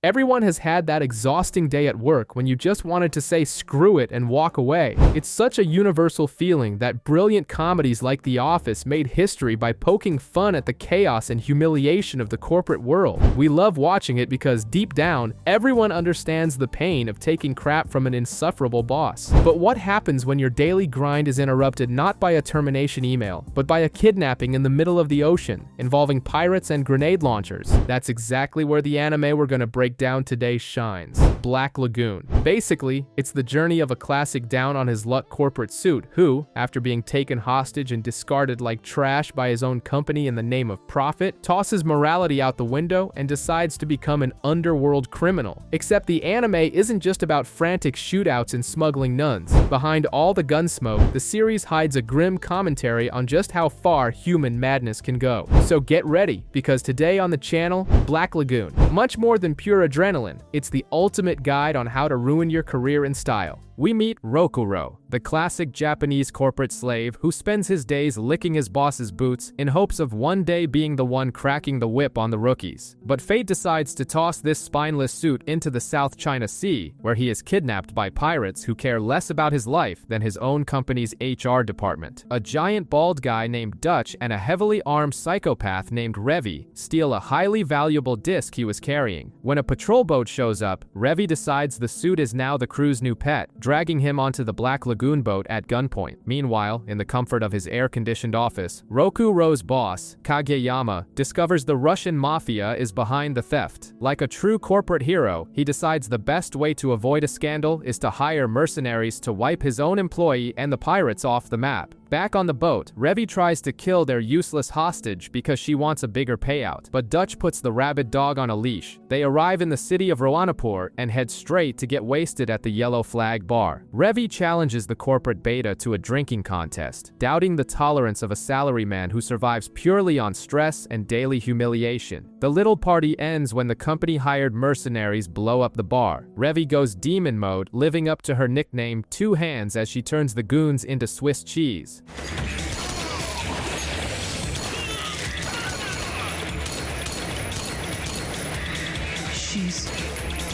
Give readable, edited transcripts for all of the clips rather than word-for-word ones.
Everyone has had that exhausting day at work when you just wanted to say screw it and walk away. It's such a universal feeling that brilliant comedies like The Office made history by poking fun at the chaos and humiliation of the corporate world. We love watching it because deep down, everyone understands the pain of taking crap from an insufferable boss. But what happens when your daily grind is interrupted not by a termination email, but by a kidnapping in the middle of the ocean, involving pirates and grenade launchers? That's exactly where the anime we're gonna break down today shines. Black Lagoon. Basically, it's the journey of a classic down-on-his-luck corporate suit who, after being taken hostage and discarded like trash by his own company in the name of profit, tosses morality out the window and decides to become an underworld criminal. Except the anime isn't just about frantic shootouts and smuggling nuns. Behind all the gunsmoke, the series hides a grim commentary on just how far human madness can go. So get ready, because today on the channel, Black Lagoon. Much more than pure adrenaline, it's the ultimate guide on how to ruin your career in style. We meet Rokuro, the classic Japanese corporate slave who spends his days licking his boss's boots in hopes of one day being the one cracking the whip on the rookies. But fate decides to toss this spineless suit into the South China Sea, where he is kidnapped by pirates who care less about his life than his own company's HR department. A giant bald guy named Dutch and a heavily armed psychopath named Revi steal a highly valuable disc he was carrying. When a patrol boat shows up, Revi decides the suit is now the crew's new pet, dragging him onto the Black Lagoon boat at gunpoint. Meanwhile, in the comfort of his air-conditioned office, Rokuro's boss, Kageyama, discovers the Russian mafia is behind the theft. Like a true corporate hero, he decides the best way to avoid a scandal is to hire mercenaries to wipe his own employee and the pirates off the map. Back on the boat, Revi tries to kill their useless hostage because she wants a bigger payout, but Dutch puts the rabid dog on a leash. They arrive in the city of Roanapur and head straight to get wasted at the Yellow Flag bar. Revi challenges the corporate beta to a drinking contest, doubting the tolerance of a salaryman who survives purely on stress and daily humiliation. The little party ends when the company-hired mercenaries blow up the bar. Revi goes demon mode, living up to her nickname Two Hands as she turns the goons into Swiss cheese. She's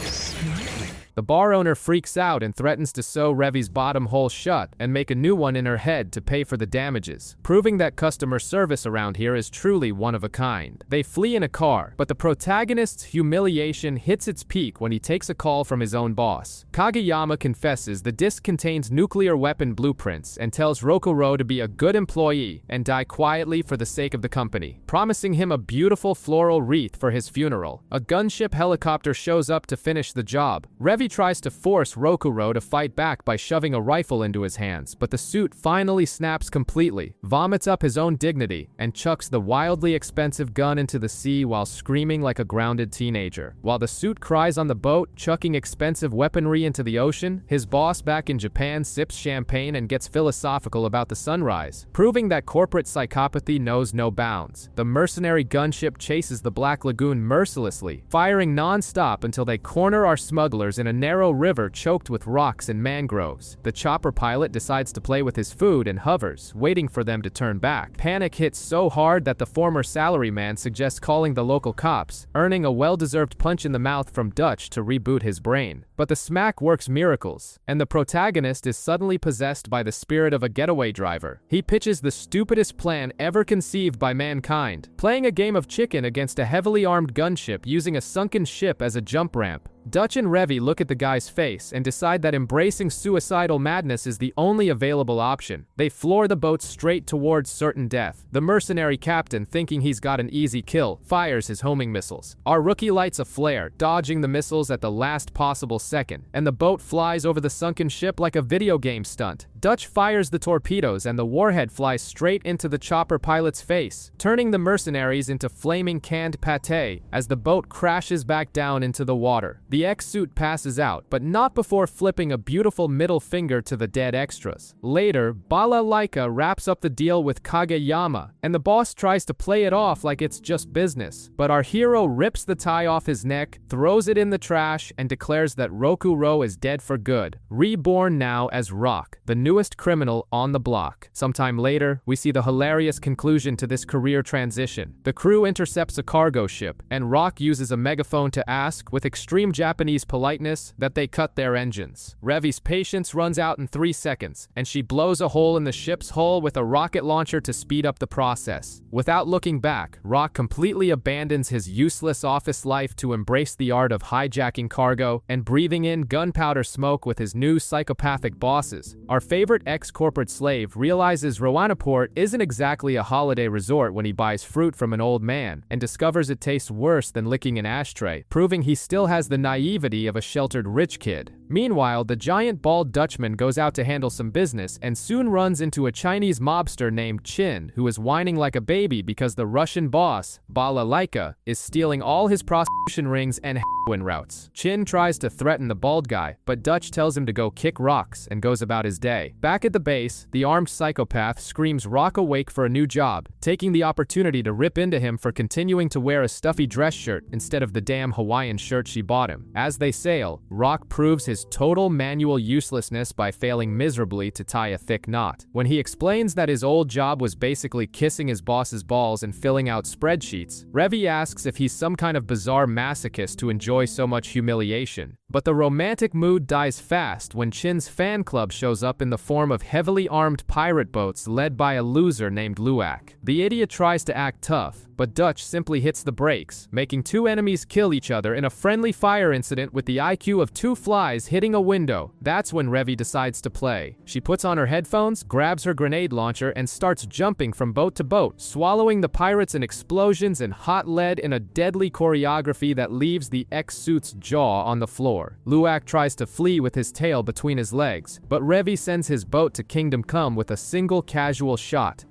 smiling. The bar owner freaks out and threatens to sew Revi's bottom hole shut and make a new one in her head to pay for the damages, proving that customer service around here is truly one of a kind. They flee in a car, but the protagonist's humiliation hits its peak when he takes a call from his own boss. Kageyama confesses the disc contains nuclear weapon blueprints and tells Rokuro to be a good employee and die quietly for the sake of the company, promising him a beautiful floral wreath for his funeral. A gunship helicopter shows up to finish the job. Revi tries to force Rokuro to fight back by shoving a rifle into his hands, but the suit finally snaps completely, vomits up his own dignity, and chucks the wildly expensive gun into the sea while screaming like a grounded teenager. While the suit cries on the boat, chucking expensive weaponry into the ocean, his boss back in Japan sips champagne and gets philosophical about the sunrise, proving that corporate psychopathy knows no bounds. The mercenary gunship chases the Black Lagoon mercilessly, firing non-stop until they corner our smugglers in a narrow river choked with rocks and mangroves. The chopper pilot decides to play with his food and hovers, waiting for them to turn back. Panic hits so hard that the former salaryman suggests calling the local cops, earning a well-deserved punch in the mouth from Dutch to reboot his brain. But the smack works miracles, and the protagonist is suddenly possessed by the spirit of a getaway driver. He pitches the stupidest plan ever conceived by mankind, playing a game of chicken against a heavily armed gunship using a sunken ship as a jump ramp. Dutch and Revi look at the guy's face and decide that embracing suicidal madness is the only available option. They floor the boat straight towards certain death. The mercenary captain, thinking he's got an easy kill, fires his homing missiles. Our rookie lights a flare, dodging the missiles at the last possible second, and the boat flies over the sunken ship like a video game stunt. Dutch fires the torpedoes and the warhead flies straight into the chopper pilot's face, turning the mercenaries into flaming canned pate as the boat crashes back down into the water. The ex-suit passes out, but not before flipping a beautiful middle finger to the dead extras. Later, Balalaika wraps up the deal with Kageyama, and the boss tries to play it off like it's just business. But our hero rips the tie off his neck, throws it in the trash, and declares that Rokuro is dead for good, reborn now as Rock, the new newest criminal on the block. Sometime later, we see the hilarious conclusion to this career transition. The crew intercepts a cargo ship, and Rock uses a megaphone to ask, with extreme Japanese politeness, that they cut their engines. Revi's patience runs out in 3 seconds, and she blows a hole in the ship's hull with a rocket launcher to speed up the process. Without looking back, Rock completely abandons his useless office life to embrace the art of hijacking cargo and breathing in gunpowder smoke with his new psychopathic bosses. Our favorite ex-corporate slave realizes Roanapur isn't exactly a holiday resort when he buys fruit from an old man and discovers it tastes worse than licking an ashtray, proving he still has the naivety of a sheltered rich kid. Meanwhile, the giant bald Dutchman goes out to handle some business and soon runs into a Chinese mobster named Chin, who is whining like a baby because the Russian boss, Balalaika, is stealing all his prostitution rings and heroin routes. Chin tries to threaten the bald guy, but Dutch tells him to go kick rocks and goes about his day. Back at the base, the armed psychopath screams Rock awake for a new job, taking the opportunity to rip into him for continuing to wear a stuffy dress shirt instead of the damn Hawaiian shirt she bought him. As they sail, Rock proves his total manual uselessness by failing miserably to tie a thick knot. When he explains that his old job was basically kissing his boss's balls and filling out spreadsheets, Revi asks if he's some kind of bizarre masochist to enjoy so much humiliation. But the romantic mood dies fast when Chin's fan club shows up in the form of heavily armed pirate boats led by a loser named Luak. The idiot tries to act tough, but Dutch simply hits the brakes, making 2 enemies kill each other in a friendly fire incident with the IQ of 2 flies hitting a window. That's when Revi decides to play. She puts on her headphones, grabs her grenade launcher, and starts jumping from boat to boat, swallowing the pirates in explosions and hot lead in a deadly choreography that leaves the ex-suit's jaw on the floor. Luak tries to flee with his tail between his legs, but Revi sends his boat to Kingdom Come with a single casual shot.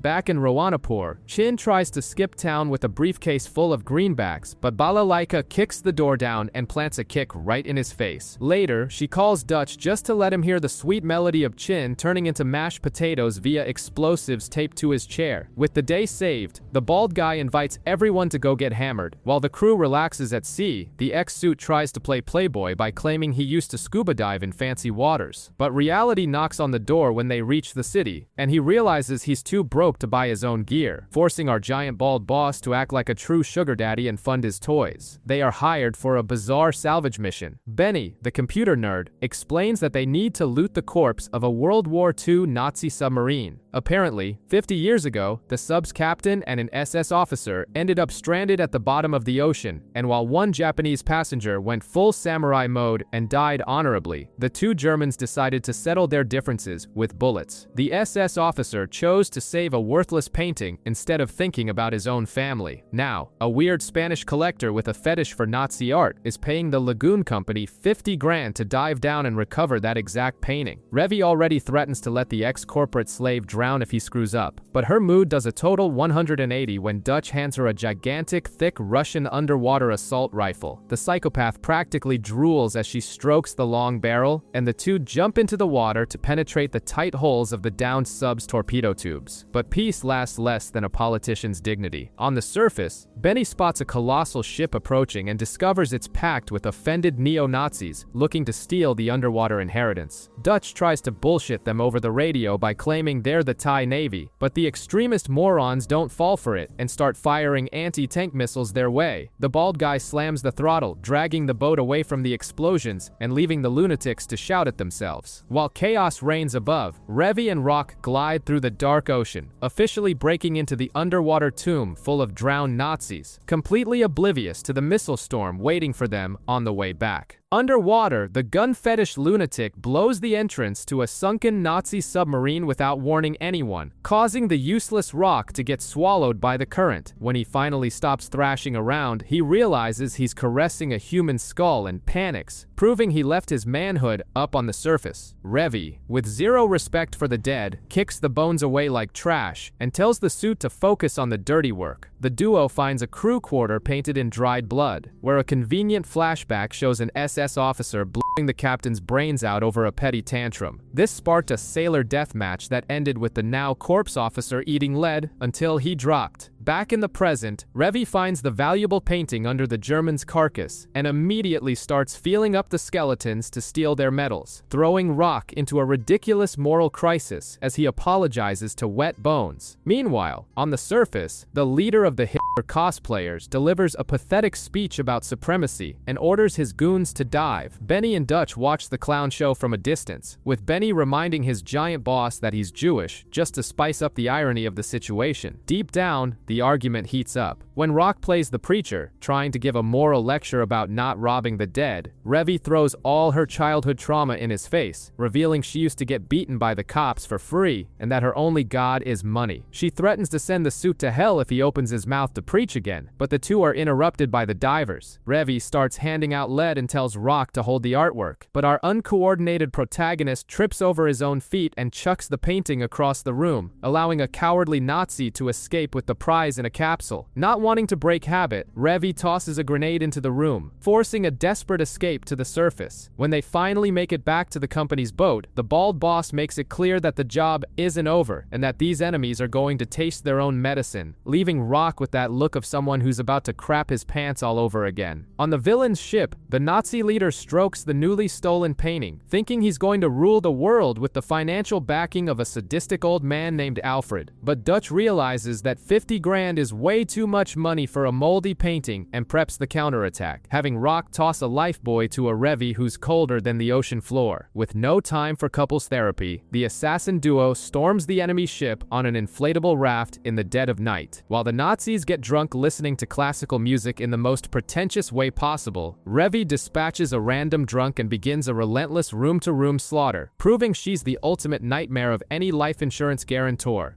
Back in Roanapur, Chin tries to skip town with a briefcase full of greenbacks, but Balalaika kicks the door down and plants a kick right in his face. Later, she calls Dutch just to let him hear the sweet melody of Chin turning into mashed potatoes via explosives taped to his chair. With the day saved, the bald guy invites everyone to go get hammered. While the crew relaxes at sea, the ex-suit tries to play playboy by claiming he used to scuba dive in fancy waters. But reality knocks on the door when they reach the city, and he realizes he's too broke to buy his own gear, forcing our giant bald boss to act like a true sugar daddy and fund his toys. They are hired for a bizarre salvage mission. Benny, the computer nerd, explains that they need to loot the corpse of a World War II Nazi submarine. Apparently, 50 years ago, the sub's captain and an SS officer ended up stranded at the bottom of the ocean, and while one Japanese passenger went full samurai mode and died honorably, the 2 Germans decided to settle their differences with bullets. The SS officer chose to save a worthless painting instead of thinking about his own family. Now, a weird Spanish collector with a fetish for Nazi art is paying the Lagoon company 50 grand to dive down and recover that exact painting. Revi already threatens to let the ex-corporate slave drown if he screws up, but her mood does a total 180 when Dutch hands her a gigantic, thick Russian underwater assault rifle. The psychopath practically drools as she strokes the long barrel, and the 2 jump into the water to penetrate the tight holes of the downed sub's torpedo tubes. But peace lasts less than a politician's dignity. On the surface, Benny spots a colossal ship approaching and discovers it's packed with offended neo-Nazis looking to steal the underwater inheritance. Dutch tries to bullshit them over the radio by claiming they're the Thai Navy, but the extremist morons don't fall for it and start firing anti-tank missiles their way. The bald guy slams the throttle, dragging the boat away from the explosions and leaving the lunatics to shout at themselves. While chaos reigns above, Revi and Rock glide through the dark ocean, officially breaking into the underwater tomb full of drowned Nazis, completely oblivious to the missile storm waiting for them on the way back. Underwater, the gun fetish lunatic blows the entrance to a sunken Nazi submarine without warning anyone, causing the useless Rock to get swallowed by the current. When he finally stops thrashing around, he realizes he's caressing a human skull and panics, proving he left his manhood up on the surface. Revi, with zero respect for the dead, kicks the bones away like trash and tells the suit to focus on the dirty work. The duo finds a crew quarter painted in dried blood, where a convenient flashback shows an SS officer blowing the captain's brains out over a petty tantrum. This sparked a sailor deathmatch that ended with the now corpse officer eating lead until he dropped. Back in the present, Revi finds the valuable painting under the German's carcass and immediately starts feeling up the skeletons to steal their medals, throwing Rock into a ridiculous moral crisis as he apologizes to Wet Bones. Meanwhile, on the surface, the leader of the Hitler cosplayers delivers a pathetic speech about supremacy and orders his goons to dive. Benny and Dutch watch the clown show from a distance, with Benny reminding his giant boss that he's Jewish, just to spice up the irony of the situation. Deep down, the argument heats up. When Rock plays the preacher, trying to give a moral lecture about not robbing the dead, Revi throws all her childhood trauma in his face, revealing she used to get beaten by the cops for free and that her only god is money. She threatens to send the suit to hell if he opens his mouth to preach again, but the two are interrupted by the divers. Revi starts handing out lead and tells Rock to hold the artwork, but our uncoordinated protagonist trips over his own feet and chucks the painting across the room, allowing a cowardly Nazi to escape with the prize in a capsule. Not wanting to break habit, Revi tosses a grenade into the room, forcing a desperate escape to the surface. When they finally make it back to the company's boat, the bald boss makes it clear that the job isn't over and that these enemies are going to taste their own medicine, leaving Rock with that look of someone who's about to crap his pants all over again. On the villain's ship, the Nazi leader strokes the newly stolen painting, thinking he's going to rule the world with the financial backing of a sadistic old man named Alfred. But Dutch realizes that 50 grand is way too much money for a moldy painting and preps the counterattack, having Rock toss a lifebuoy to a Revi who's colder than the ocean floor. With no time for couples therapy, the assassin duo storms the enemy ship on an inflatable raft in the dead of night. While the Nazis get drunk listening to classical music in the most pretentious way possible, Revi dispatches a random drunk and begins a relentless room-to-room slaughter, proving she's the ultimate nightmare of any life insurance guarantor.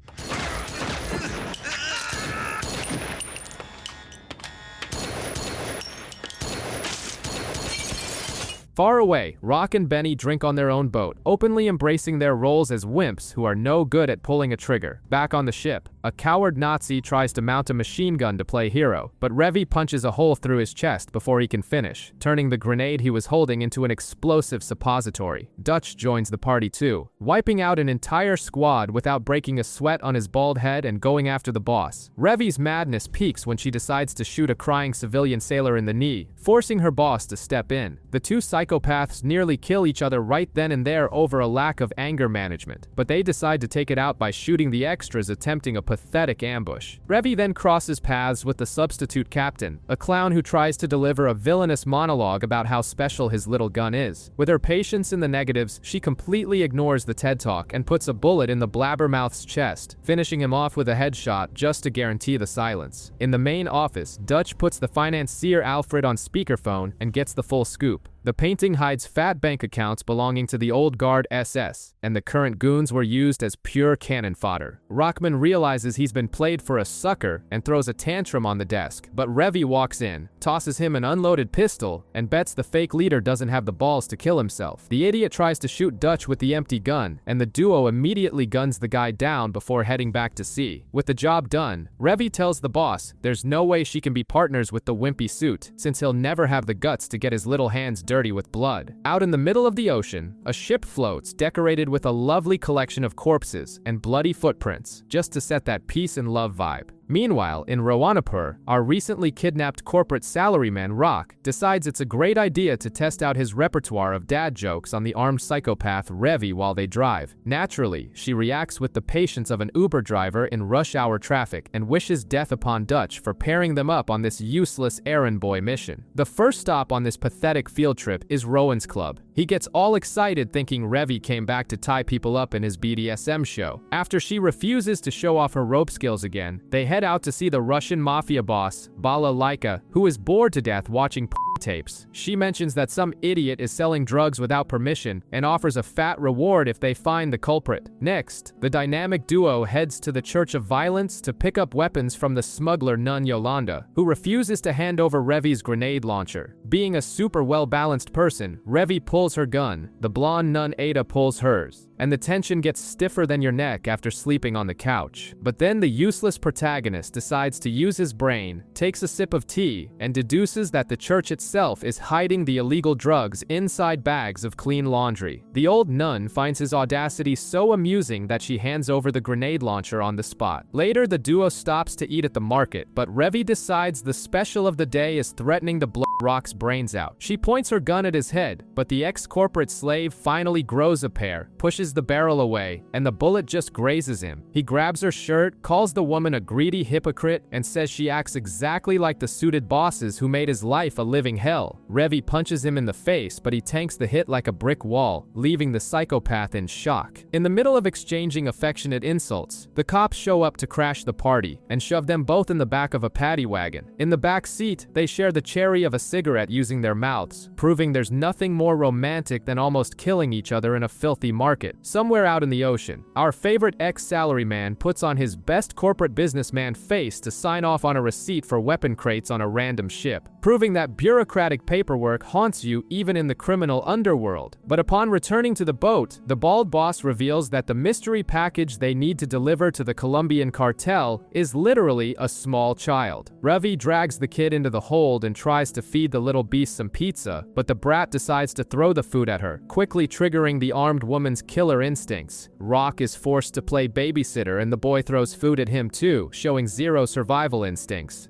Far away, Rock and Benny drink on their own boat, openly embracing their roles as wimps who are no good at pulling a trigger. Back on the ship, a coward Nazi tries to mount a machine gun to play hero, but Revi punches a hole through his chest before he can finish, turning the grenade he was holding into an explosive suppository. Dutch joins the party too, wiping out an entire squad without breaking a sweat on his bald head and going after the boss. Revi's madness peaks when she decides to shoot a crying civilian sailor in the knee, forcing her boss to step in. The two psychopaths nearly kill each other right then and there over a lack of anger management, but they decide to take it out by shooting the extras attempting a pathetic ambush. Revi then crosses paths with the substitute captain, a clown who tries to deliver a villainous monologue about how special his little gun is. With her patience in the negatives, she completely ignores the TED Talk and puts a bullet in the blabbermouth's chest, finishing him off with a headshot just to guarantee the silence. In the main office, Dutch puts the financier Alfred on speakerphone and gets the full scoop. The painting hides fat bank accounts belonging to the old guard SS, and the current goons were used as pure cannon fodder. Rockman realizes he's been played for a sucker and throws a tantrum on the desk, but Revi walks in, tosses him an unloaded pistol, and bets the fake leader doesn't have the balls to kill himself. The idiot tries to shoot Dutch with the empty gun, and the duo immediately guns the guy down before heading back to sea. With the job done, Revi tells the boss there's no way she can be partners with the wimpy suit, since he'll never have the guts to get his little hands dirty with blood. Out in the middle of the ocean, a ship floats decorated with a lovely collection of corpses and bloody footprints, just to set that peace and love vibe. Meanwhile, in Roanapur, our recently kidnapped corporate salaryman Rock decides it's a great idea to test out his repertoire of dad jokes on the armed psychopath Revi while they drive. Naturally, she reacts with the patience of an Uber driver in rush hour traffic and wishes death upon Dutch for pairing them up on this useless errand boy mission. The first stop on this pathetic field trip is Rowan's club. He gets all excited thinking Revi came back to tie people up in his BDSM show. After she refuses to show off her rope skills again, they head out to see the Russian mafia boss, Bala Laika, who is bored to death watching tapes. She mentions that some idiot is selling drugs without permission and offers a fat reward if they find the culprit. Next, the dynamic duo heads to the Church of Violence to pick up weapons from the smuggler nun Yolanda, who refuses to hand over Revi's grenade launcher. Being a super well-balanced person, Revi pulls her gun, the blonde nun Ada pulls hers. and the tension gets stiffer than your neck after sleeping on the couch. But then the useless protagonist decides to use his brain, takes a sip of tea, and deduces that the church itself is hiding the illegal drugs inside bags of clean laundry. The old nun finds his audacity so amusing that she hands over the grenade launcher on the spot. Later, the duo stops to eat at the market, but Revy decides the special of the day is threatening to blow Rock's brains out. She points her gun at his head, but the ex-corporate slave finally grows a pair, pushes the barrel away, and the bullet just grazes him. He grabs her shirt, calls the woman a greedy hypocrite, and says she acts exactly like the suited bosses who made his life a living hell. Revy punches him in the face, but he tanks the hit like a brick wall, leaving the psychopath in shock. In the middle of exchanging affectionate insults, the cops show up to crash the party and shove them both in the back of a paddy wagon. In the back seat, they share the cherry of a cigarette using their mouths, proving there's nothing more romantic than almost killing each other in a filthy market. Somewhere out in the ocean, our favorite ex-salaryman puts on his best corporate businessman face to sign off on a receipt for weapon crates on a random ship, proving that bureaucratic paperwork haunts you even in the criminal underworld. But upon returning to the boat, the bald boss reveals that the mystery package they need to deliver to the Colombian cartel is literally a small child. Revy drags the kid into the hold and tries to feed the little beast some pizza, but the brat decides to throw the food at her, quickly triggering the armed woman's killer instincts. Rock is forced to play babysitter and the boy throws food at him too, showing zero survival instincts.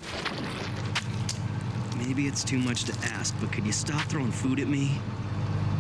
Maybe it's too much to ask, but could you stop throwing food at me?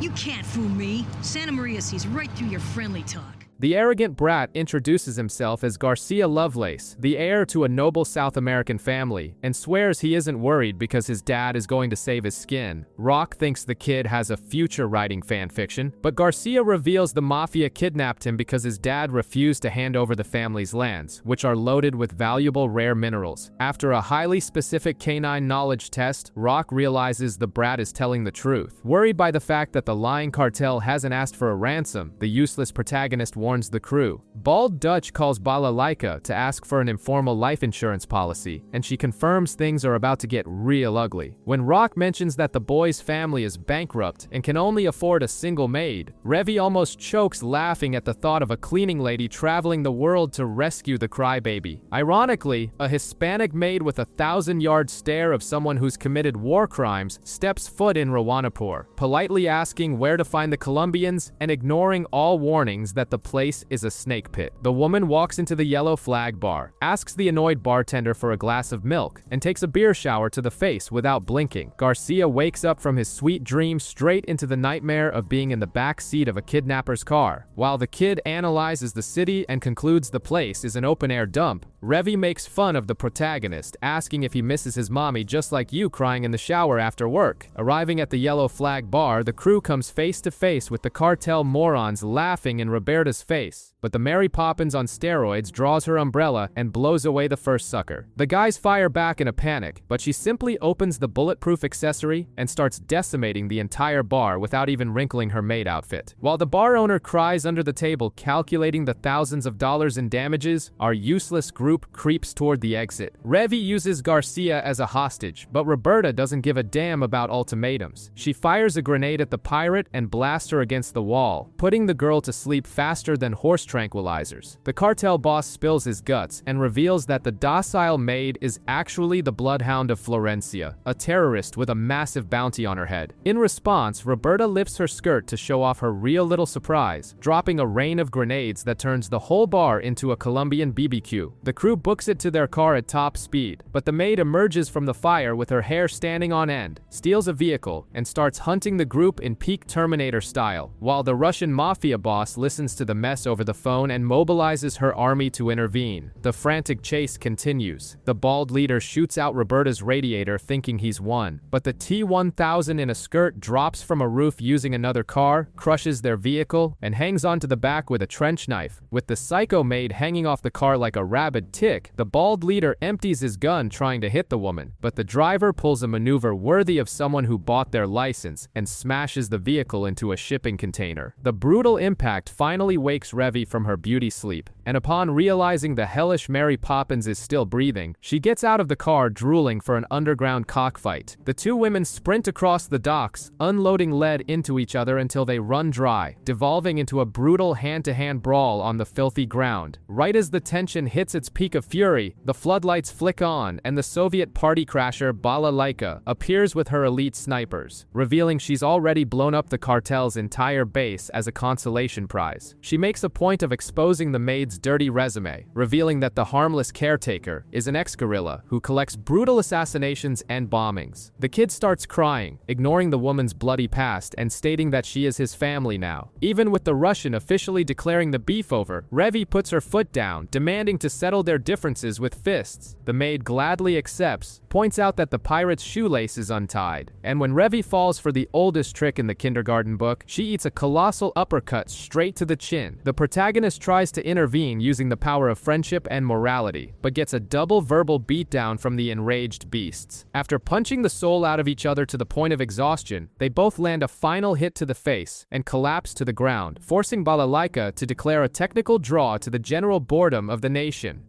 You can't fool me. Santa Maria sees right through your friendly talk. The arrogant brat introduces himself as Garcia Lovelace, the heir to a noble South American family, and swears he isn't worried because his dad is going to save his skin. Rock thinks the kid has a future writing fanfiction, but Garcia reveals the mafia kidnapped him because his dad refused to hand over the family's lands, which are loaded with valuable rare minerals. After a highly specific canine knowledge test, Rock realizes the brat is telling the truth. Worried by the fact that the lying cartel hasn't asked for a ransom, the useless protagonist warns the crew. Bald Dutch calls Balalaika to ask for an informal life insurance policy, and she confirms things are about to get real ugly. When Rock mentions that the boy's family is bankrupt and can only afford a single maid, Revy almost chokes laughing at the thought of a cleaning lady traveling the world to rescue the crybaby. Ironically, a Hispanic maid with a 1,000-yard stare of someone who's committed war crimes steps foot in Roanapur, politely asking where to find the Colombians and ignoring all warnings that the place is a snake pit. The woman walks into the Yellow Flag bar, asks the annoyed bartender for a glass of milk, and takes a beer shower to the face without blinking. Garcia wakes up from his sweet dream straight into the nightmare of being in the back seat of a kidnapper's car. While the kid analyzes the city and concludes the place is an open-air dump, Revy makes fun of the protagonist, asking if he misses his mommy just like you crying in the shower after work. Arriving at the Yellow Flag bar, the crew comes face to face with the cartel morons laughing in Roberta's face, but the Mary Poppins on steroids draws her umbrella and blows away the first sucker. The guys fire back in a panic, but she simply opens the bulletproof accessory and starts decimating the entire bar without even wrinkling her maid outfit. While the bar owner cries under the table calculating the thousands of dollars in damages, our useless group creeps toward the exit. Revy uses Garcia as a hostage, but Roberta doesn't give a damn about ultimatums. She fires a grenade at the pirate and blasts her against the wall, putting the girl to sleep faster than horse tranquilizers. The cartel boss spills his guts and reveals that the docile maid is actually the bloodhound of Florencia, a terrorist with a massive bounty on her head. In response, Roberta lifts her skirt to show off her real little surprise, dropping a rain of grenades that turns the whole bar into a Colombian BBQ. The crew books it to their car at top speed, but the maid emerges from the fire with her hair standing on end, steals a vehicle, and starts hunting the group in peak Terminator style, while the Russian mafia boss listens to the mess over the phone and mobilizes her army to intervene. The frantic chase continues. The bald leader shoots out Roberta's radiator thinking he's won, but the T-1000 in a skirt drops from a roof using another car, crushes their vehicle, and hangs onto the back with a trench knife. With the psycho maid hanging off the car like a rabid tick, the bald leader empties his gun trying to hit the woman, but the driver pulls a maneuver worthy of someone who bought their license and smashes the vehicle into a shipping container. The brutal impact finally wakes Revy from her beauty sleep. and upon realizing the hellish Mary Poppins is still breathing, she gets out of the car drooling for an underground cockfight. The two women sprint across the docks, unloading lead into each other until they run dry, devolving into a brutal hand-to-hand brawl on the filthy ground. Right as the tension hits its peak of fury, the floodlights flick on and the Soviet party crasher Balalaika appears with her elite snipers, revealing she's already blown up the cartel's entire base as a consolation prize. She makes a point of exposing the maid's dirty resume, revealing that the harmless caretaker is an ex-guerrilla who collects brutal assassinations and bombings. The kid starts crying, ignoring the woman's bloody past and stating that she is his family now. Even with the Russian officially declaring the beef over, Revi puts her foot down, demanding to settle their differences with fists. The maid gladly accepts, points out that the pirate's shoelace is untied, and when Revi falls for the oldest trick in the kindergarten book, she eats a colossal uppercut straight to the chin. The protagonist tries to intervene using the power of friendship and morality, but gets a double verbal beatdown from the enraged beasts. After punching the soul out of each other to the point of exhaustion, they both land a final hit to the face and collapse to the ground, forcing Balalaika to declare a technical draw to the general boredom of the nation.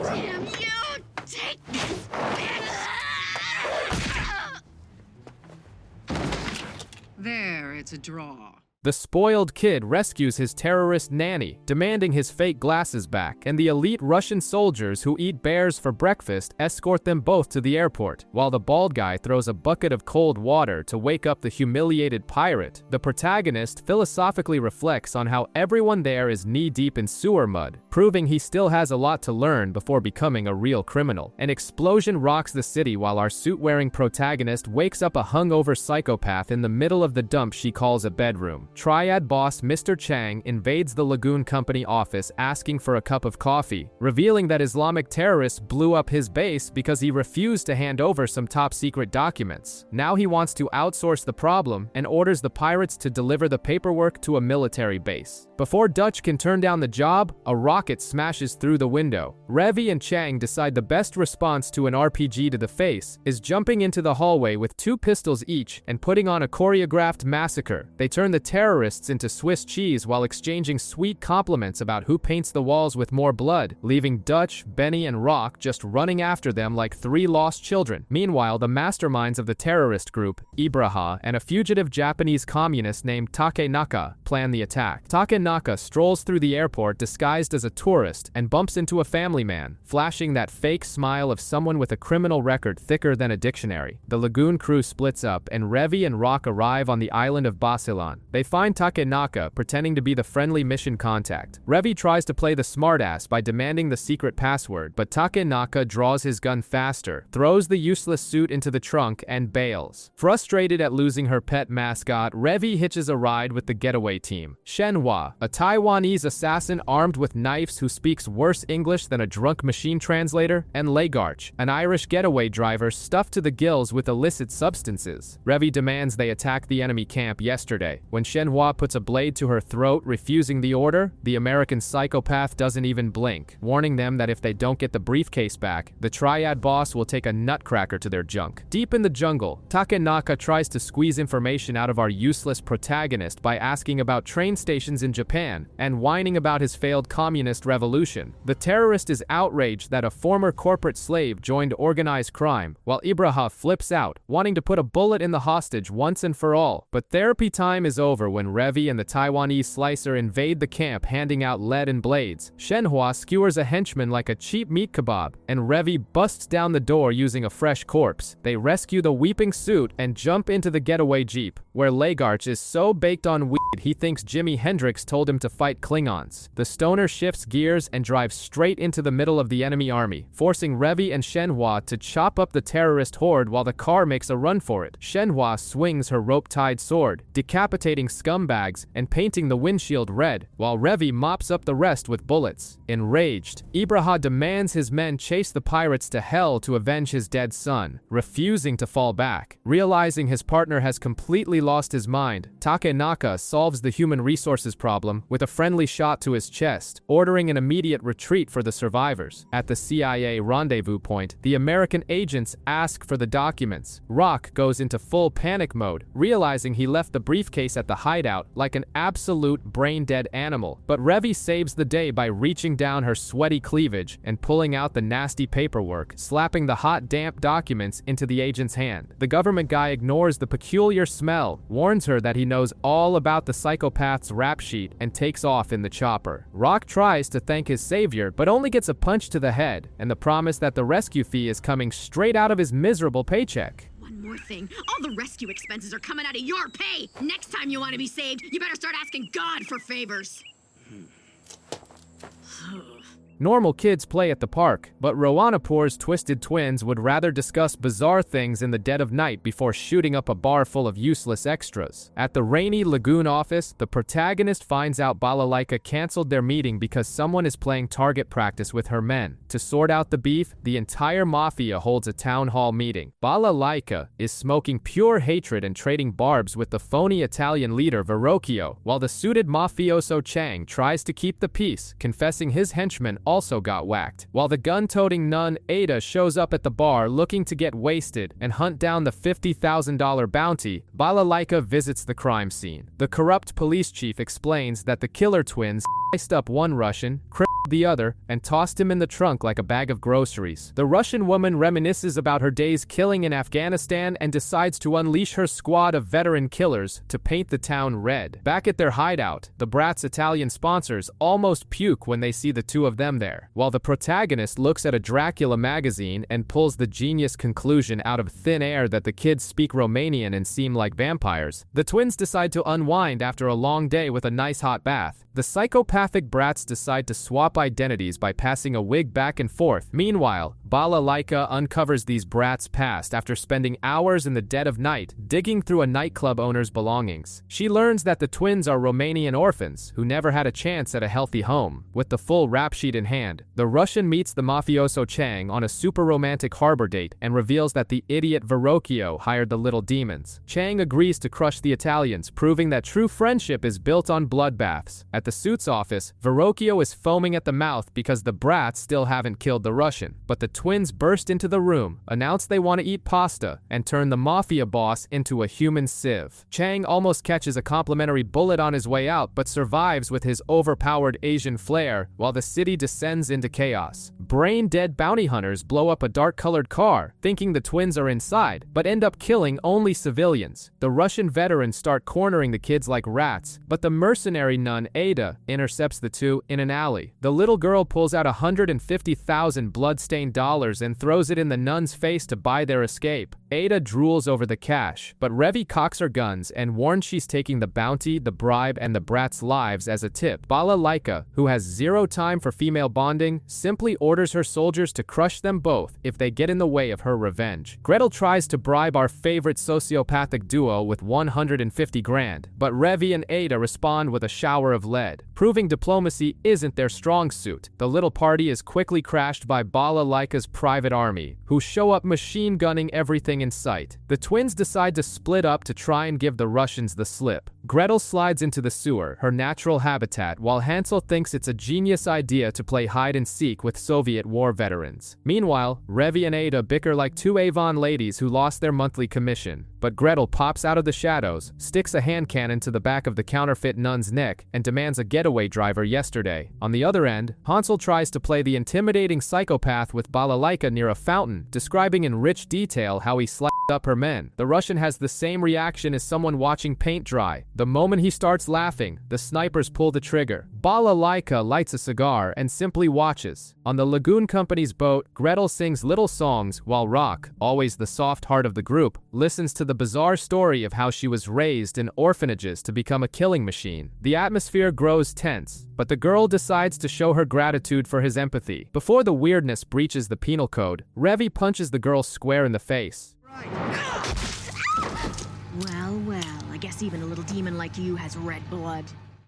Damn you! Take this, bitch! There, it's a draw. The spoiled kid rescues his terrorist nanny, demanding his fake glasses back, and the elite Russian soldiers who eat bears for breakfast escort them both to the airport, while the bald guy throws a bucket of cold water to wake up the humiliated pirate. The protagonist philosophically reflects on how everyone there is knee-deep in sewer mud, proving he still has a lot to learn before becoming a real criminal. An explosion rocks the city while our suit-wearing protagonist wakes up a hungover psychopath in the middle of the dump she calls a bedroom. Triad boss Mr. Chang invades the Lagoon Company office asking for a cup of coffee, revealing that Islamic terrorists blew up his base because he refused to hand over some top-secret documents. Now he wants to outsource the problem and orders the pirates to deliver the paperwork to a military base. Before Dutch can turn down the job, a rocket smashes through the window. Revi and Chang decide the best response to an RPG to the face is jumping into the hallway with 2 pistols each and putting on a choreographed massacre. They turn the terrorists into Swiss cheese while exchanging sweet compliments about who paints the walls with more blood, leaving Dutch, Benny, and Rock just running after them like 3 lost children. Meanwhile, the masterminds of the terrorist group, Ibraha, and a fugitive Japanese communist named Takenaka plan the attack. Takenaka strolls through the airport disguised as a tourist and bumps into a family man, flashing that fake smile of someone with a criminal record thicker than a dictionary. The Lagoon crew splits up, and Revi and Rock arrive on the island of Basilan. They find Takenaka pretending to be the friendly mission contact. Revi tries to play the smartass by demanding the secret password, but Takenaka draws his gun faster, throws the useless suit into the trunk, and bails. Frustrated at losing her pet mascot, Revi hitches a ride with the getaway team. Shenhua, a Taiwanese assassin armed with knives who speaks worse English than a drunk machine translator, and Lagarch, an Irish getaway driver stuffed to the gills with illicit substances. Revi demands they attack the enemy camp yesterday. When Shenhua puts a blade to her throat, refusing the order, the American psychopath doesn't even blink, warning them that if they don't get the briefcase back, the Triad boss will take a nutcracker to their junk. Deep in the jungle, Takenaka tries to squeeze information out of our useless protagonist by asking about train stations in Japan and whining about his failed communist revolution. The terrorist is outraged that a former corporate slave joined organized crime, while Ibraha flips out, wanting to put a bullet in the hostage once and for all. But therapy time is over when Revi and the Taiwanese slicer invade the camp handing out lead and blades. Shenhua skewers a henchman like a cheap meat kebab, and Revi busts down the door using a fresh corpse. They rescue the weeping suit and jump into the getaway jeep, where Lagarch is so baked on weed he thinks Jimi Hendrix told him to fight Klingons. The stoner shifts gears and drives straight into the middle of the enemy army, forcing Revi and Shenhua to chop up the terrorist horde while the car makes a run for it. Shenhua swings her rope-tied sword, decapitating scumbags and painting the windshield red, while Revi mops up the rest with bullets. Enraged, Ibraha demands his men chase the pirates to hell to avenge his dead son, refusing to fall back. Realizing his partner has completely lost his mind, Takenaka solves the human resources problem with a friendly shot to his chest, ordering an immediate retreat for the survivors. At the CIA rendezvous point, the American agents ask for the documents. Rock goes into full panic mode, realizing he left the briefcase at the hideout like an absolute brain-dead animal. But Revy saves the day by reaching down her sweaty cleavage and pulling out the nasty paperwork, slapping the hot, damp documents into the agent's hand. The government guy ignores the peculiar smell, warns her that he knows all about the psychopath's rap sheet, and takes off in the chopper. Rock tries to thank his savior, but only gets a punch to the head and the promise that the rescue fee is coming straight out of his miserable paycheck. One more thing. All the rescue expenses are coming out of your pay. Next time you want to be saved, you better start asking God for favors. Normal kids play at the park, but Roanapur's twisted twins would rather discuss bizarre things in the dead of night before shooting up a bar full of useless extras. At the rainy Lagoon office, the protagonist finds out Balalaika canceled their meeting because someone is playing target practice with her men. To sort out the beef, the entire mafia holds a town hall meeting. Balalaika is smoking pure hatred and trading barbs with the phony Italian leader Verrocchio, while the suited mafioso Chang tries to keep the peace, confessing his henchmen also got whacked. While the gun-toting nun Ada shows up at the bar looking to get wasted and hunt down the $50,000 bounty, Balalaika visits the crime scene. The corrupt police chief explains that the killer twins sliced up one Russian, crippled the other, and tossed him in the trunk like a bag of groceries. The Russian woman reminisces about her days killing in Afghanistan and decides to unleash her squad of veteran killers to paint the town red. Back at their hideout, the Brat's Italian sponsors almost puke when they see the two of them there, while the protagonist looks at a Dracula magazine and pulls the genius conclusion out of thin air that the kids speak Romanian and seem like vampires. The twins decide to unwind after a long day with a nice hot bath. The psychopathic brats decide to swap identities by passing a wig back and forth. Meanwhile, Balalaika uncovers these brats' past after spending hours in the dead of night digging through a nightclub owner's belongings. She learns that the twins are Romanian orphans who never had a chance at a healthy home. With the full rap sheet in hand, the Russian meets the mafioso Chang on a super romantic harbor date and reveals that the idiot Verrocchio hired the little demons. Chang agrees to crush the Italians, proving that true friendship is built on bloodbaths. At the suit's office, Verrocchio is foaming at the mouth because the brats still haven't killed the Russian, but the twins burst into the room, announce they want to eat pasta, and turn the mafia boss into a human sieve. Chang almost catches a complimentary bullet on his way out, but survives with his overpowered Asian flair while the city descends into chaos. Brain-dead bounty hunters blow up a dark-colored car, thinking the twins are inside, but end up killing only civilians. The Russian veterans start cornering the kids like rats, but the mercenary nun Ada intercepts the two in an alley. The little girl pulls out $150,000 blood-stained dollars and throws it in the nun's face to buy their escape. Ada drools over the cash, but Revy cocks her guns and warns she's taking the bounty, the bribe, and the brats' lives as a tip. Balalaika, who has zero time for female bonding, simply orders her soldiers to crush them both if they get in the way of her revenge. Gretel tries to bribe our favorite sociopathic duo with 150 grand, but Revy and Ada respond with a shower of lead, proving diplomacy isn't their strong suit. The little party is quickly crashed by Balalaika's private army, who show up machine gunning everything in sight. The twins decide to split up to try and give the Russians the slip. Gretel slides into the sewer, her natural habitat, while Hansel thinks it's a genius idea to play hide-and-seek with Soviet war veterans. Meanwhile, Revy and Ada bicker like two Avon ladies who lost their monthly commission, but Gretel pops out of the shadows, sticks a hand cannon to the back of the counterfeit nun's neck, and demands a getaway driver yesterday. On the other end, Hansel tries to play the intimidating psychopath with Balalaika near a fountain, describing in rich detail how he slapped up her men. The Russian has the same reaction as someone watching paint dry. The moment he starts laughing, the snipers pull the trigger. Balalaika lights a cigar and simply watches. On the Lagoon Company's boat, Gretel sings little songs while Rock, always the soft heart of the group, listens to the bizarre story of how she was raised in orphanages to become a killing machine. The atmosphere grows tense, but the girl decides to show her gratitude for his empathy. Before the weirdness breaches the penal code, Revy punches the girl square in the face. Well, well, I guess even a little demon like you has red blood.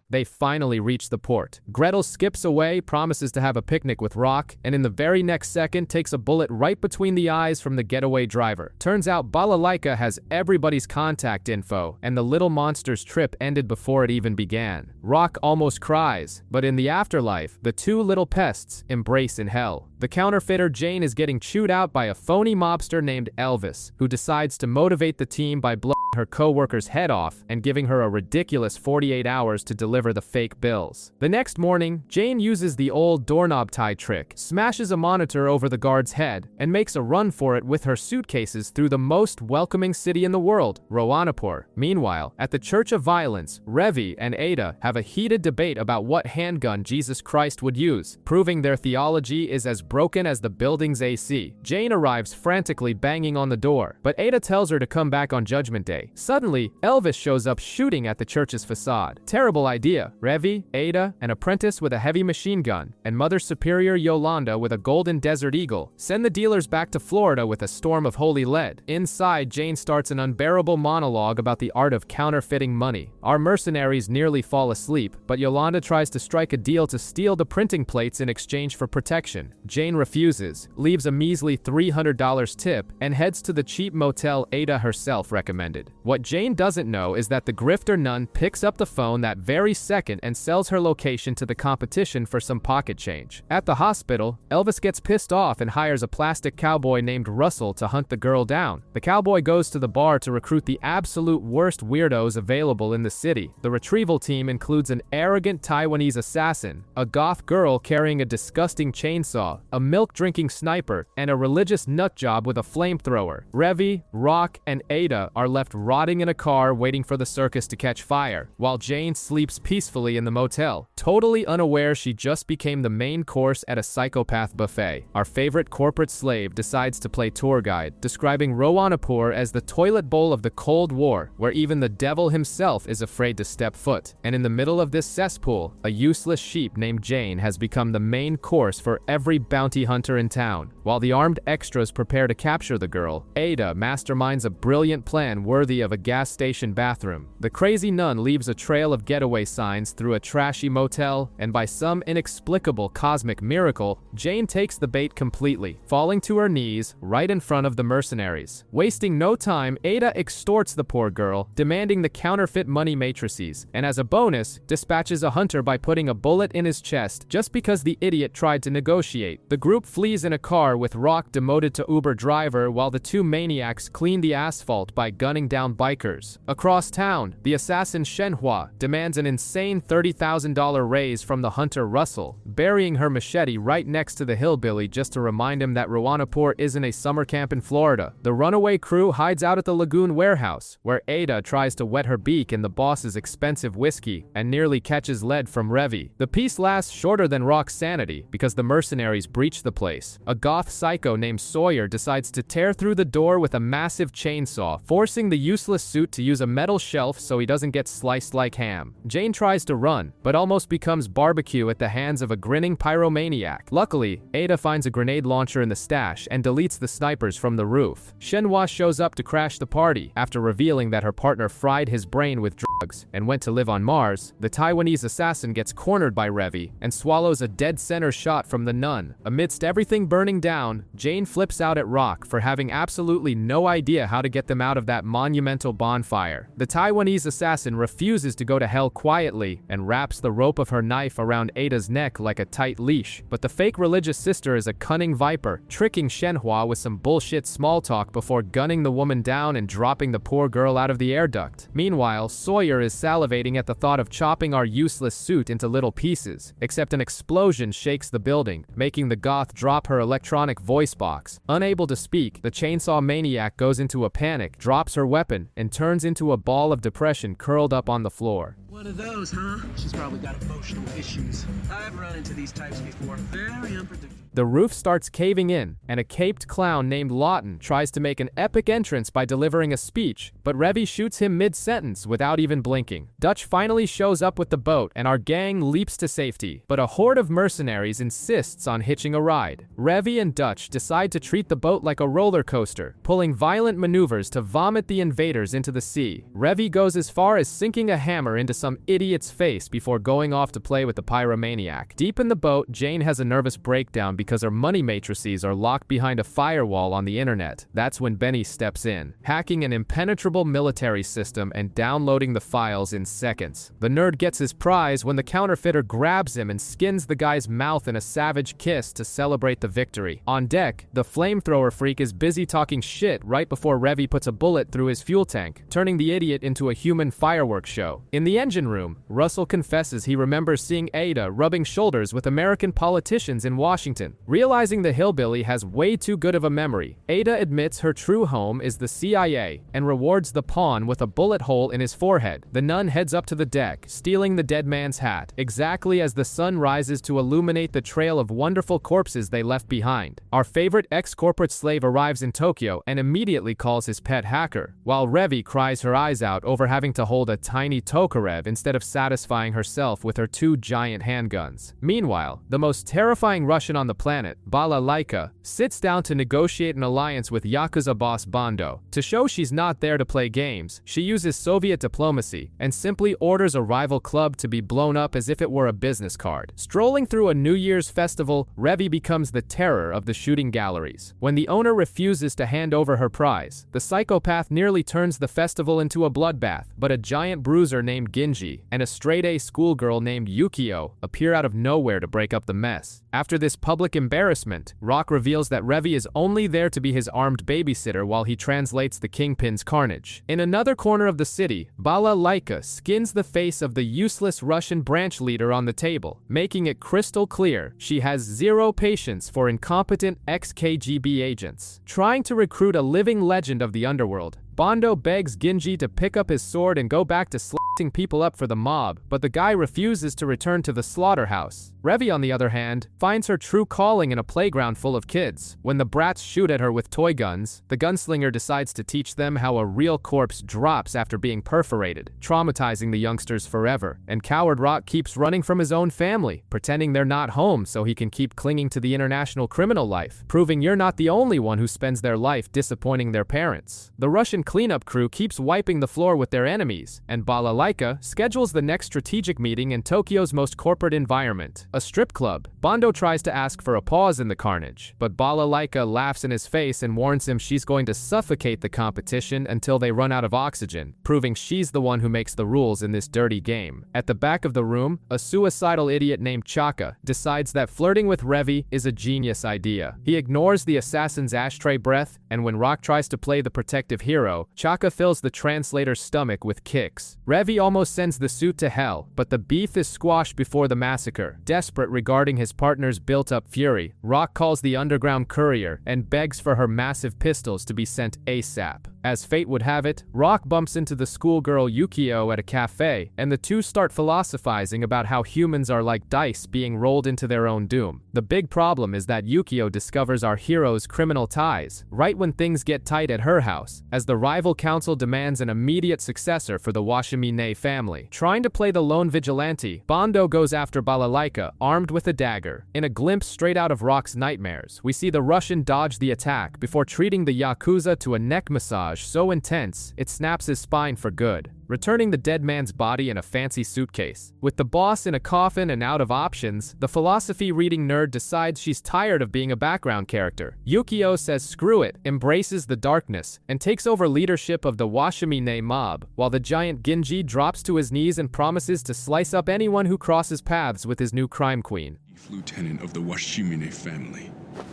They finally reach the port. Gretel skips away, promises to have a picnic with Rock, and in the very next second takes a bullet right between the eyes from the getaway driver. Turns out Balalaika has everybody's contact info, and the little monster's trip ended before it even began. Rock almost cries, but in the afterlife, the two little pests embrace in hell. The counterfeiter Jane is getting chewed out by a phony mobster named Elvis, who decides to motivate the team by blowing her co-worker's head off and giving her a ridiculous 48 hours to deliver the fake bills. The next morning, Jane uses the old doorknob tie trick, smashes a monitor over the guard's head, and makes a run for it with her suitcases through the most welcoming city in the world, Roanapur. Meanwhile, at the Church of Violence, Revi and Ada have a heated debate about what handgun Jesus Christ would use, proving their theology is as broken as the building's AC. Jane arrives frantically banging on the door, but Ada tells her to come back on Judgment Day. Suddenly, Elvis shows up shooting at the church's facade. Terrible idea. Revi, Ada, an apprentice with a heavy machine gun, and Mother Superior Yolanda with a golden Desert Eagle send the dealers back to Florida with a storm of holy lead. Inside, Jane starts an unbearable monologue about the art of counterfeiting money. Our mercenaries nearly fall asleep, but Yolanda tries to strike a deal to steal the printing plates in exchange for protection. Jane refuses, leaves a measly $300 tip, and heads to the cheap motel Ada herself recommended. What Jane doesn't know is that the grifter nun picks up the phone that very second and sells her location to the competition for some pocket change. At the hospital, Elvis gets pissed off and hires a plastic cowboy named Russell to hunt the girl down. The cowboy goes to the bar to recruit the absolute worst weirdos available in the city. The retrieval team includes an arrogant Taiwanese assassin, a goth girl carrying a disgusting chainsaw, a milk-drinking sniper, and a religious nutjob with a flamethrower. Revi, Rock, and Ada are left rotting in a car waiting for the circus to catch fire, while Jane sleeps peacefully in the motel, totally unaware she just became the main course at a psychopath buffet. Our favorite corporate slave decides to play tour guide, describing Roanapur as the toilet bowl of the Cold War, where even the devil himself is afraid to step foot. And in the middle of this cesspool, a useless sheep named Jane has become the main course for every bounty hunter in town. While the armed extras prepare to capture the girl, Ada masterminds a brilliant plan worthy of a gas station bathroom. The crazy nun leaves a trail of getaway signs through a trashy motel, and by some inexplicable cosmic miracle, Jane takes the bait completely, falling to her knees right in front of the mercenaries. Wasting no time, Ada extorts the poor girl, demanding the counterfeit money matrices, and as a bonus, dispatches a hunter by putting a bullet in his chest just because the idiot tried to negotiate. The group flees in a car with Rock demoted to Uber driver while the two maniacs clean the asphalt by gunning down bikers. Across town, the assassin Shenhua demands an insane $30,000 raise from the hunter Russell, burying her machete right next to the hillbilly just to remind him that Roanapur isn't a summer camp in Florida. The runaway crew hides out at the Lagoon warehouse, where Ada tries to wet her beak in the boss's expensive whiskey and nearly catches lead from Revi. The piece lasts shorter than Rock's sanity because the mercenaries breach the place. A goth psycho named Sawyer decides to tear through the door with a massive chainsaw, forcing the useless suit to use a metal shelf so he doesn't get sliced like ham. Jane tries to run, but almost becomes barbecue at the hands of a grinning pyromaniac. Luckily, Ada finds a grenade launcher in the stash and deletes the snipers from the roof. Shenhua shows up to crash the party. After revealing that her partner fried his brain with drugs and went to live on Mars, the Taiwanese assassin gets cornered by Revi and swallows a dead center shot from the nun. Amidst everything burning down, Jane flips out at Rock for having absolutely no idea how to get them out of that monumental bonfire. The Taiwanese assassin refuses to go to hell quietly and wraps the rope of her knife around Ada's neck like a tight leash. But the fake religious sister is a cunning viper, tricking Shenhua with some bullshit small talk before gunning the woman down and dropping the poor girl out of the air duct. Meanwhile, Sawyer is salivating at the thought of chopping our useless suit into little pieces, except an explosion shakes the building, making the goth drop her electronic voice box. Unable to speak, the chainsaw maniac goes into a panic, drops her weapon, and turns into a ball of depression curled up on the floor. One of those, huh? She's probably got emotional issues. I've run into these types before. Very unpredictable. The roof starts caving in, and a caped clown named Lawton tries to make an epic entrance by delivering a speech, but Revi shoots him mid-sentence without even blinking. Dutch finally shows up with the boat, and our gang leaps to safety, but a horde of mercenaries insists on hitching a ride. Revi and Dutch decide to treat the boat like a roller coaster, pulling violent maneuvers to vomit the invaders into the sea. Revi goes as far as sinking a hammer into some idiot's face before going off to play with the pyromaniac. Deep in the boat, Jane has a nervous breakdown because her money matrices are locked behind a firewall on the internet. That's when Benny steps in, hacking an impenetrable military system and downloading the files in seconds. The nerd gets his prize when the counterfeiter grabs him and skins the guy's mouth in a savage kiss to celebrate the victory. On deck, the flamethrower freak is busy talking shit right before Revy puts a bullet through his fuel tank, turning the idiot into a human fireworks show. In the engine room, Russell confesses he remembers seeing Ada rubbing shoulders with American politicians in Washington. Realizing the hillbilly has way too good of a memory, Ada admits her true home is the CIA and rewards the pawn with a bullet hole in his forehead. The nun heads up to the deck, stealing the dead man's hat, exactly as the sun rises to illuminate the trail of wonderful corpses they left behind. Our favorite ex-corporate slave arrives in Tokyo and immediately calls his pet hacker, while Revy cries her eyes out over having to hold a tiny Tokarev instead of satisfying herself with her 2 giant handguns. Meanwhile, the most terrifying Russian on the planet, Balalaika, sits down to negotiate an alliance with Yakuza boss Bando. To show she's not there to play games, she uses Soviet diplomacy and simply orders a rival club to be blown up as if it were a business card. Strolling through a New Year's festival, Revy becomes the terror of the shooting galleries. When the owner refuses to hand over her prize, the psychopath nearly turns the festival into a bloodbath, but a giant bruiser named Ginji and a straight-A schoolgirl named Yukio appear out of nowhere to break up the mess. After this public embarrassment, Rock reveals that Revy is only there to be his armed babysitter while he translates the Kingpin's carnage. In another corner of the city, Balalaika skins the face of the useless Russian branch leader on the table, making it crystal clear she has zero patience for incompetent ex-KGB agents. Trying to recruit a living legend of the underworld, Bando begs Ginji to pick up his sword and go back to slicing people up for the mob, but the guy refuses to return to the slaughterhouse. Revy, on the other hand, finds her true calling in a playground full of kids. When the brats shoot at her with toy guns, the gunslinger decides to teach them how a real corpse drops after being perforated, traumatizing the youngsters forever. And Coward Rock keeps running from his own family, pretending they're not home so he can keep clinging to the international criminal life, proving you're not the only one who spends their life disappointing their parents. The Russian cleanup crew keeps wiping the floor with their enemies, and Balalaika schedules the next strategic meeting in Tokyo's most corporate environment, a strip club. Bando tries to ask for a pause in the carnage, but Balalaika laughs in his face and warns him she's going to suffocate the competition until they run out of oxygen, proving she's the one who makes the rules in this dirty game. At the back of the room, a suicidal idiot named Chaka decides that flirting with Revy is a genius idea. He ignores the assassin's ashtray breath, and when Rock tries to play the protective hero, Chaka fills the translator's stomach with kicks. Revy almost sends the suit to hell, but the beef is squashed before the massacre. Desperate regarding his partner's built-up fury, Rock calls the underground courier and begs for her massive pistols to be sent ASAP. As fate would have it, Rock bumps into the schoolgirl Yukio at a cafe, and the two start philosophizing about how humans are like dice being rolled into their own doom. The big problem is that Yukio discovers our hero's criminal ties right when things get tight at her house, as the rival council demands an immediate successor for the Washimine family. Trying to play the lone vigilante, Bando goes after Balalaika, armed with a dagger. In a glimpse straight out of Rock's nightmares, we see the Russian dodge the attack before treating the Yakuza to a neck massage so intense it snaps his spine for good, returning the dead man's body in a fancy suitcase. With the boss in a coffin and out of options, the philosophy-reading nerd decides she's tired of being a background character. Yukio says screw it, embraces the darkness, and takes over leadership of the Washimine mob, while the giant Ginji drops to his knees and promises to slice up anyone who crosses paths with his new crime queen. Chief Lieutenant of the Washimine family,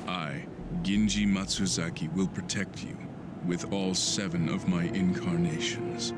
I, Ginji Matsuzaki, will protect you with all 7 of my incarnations.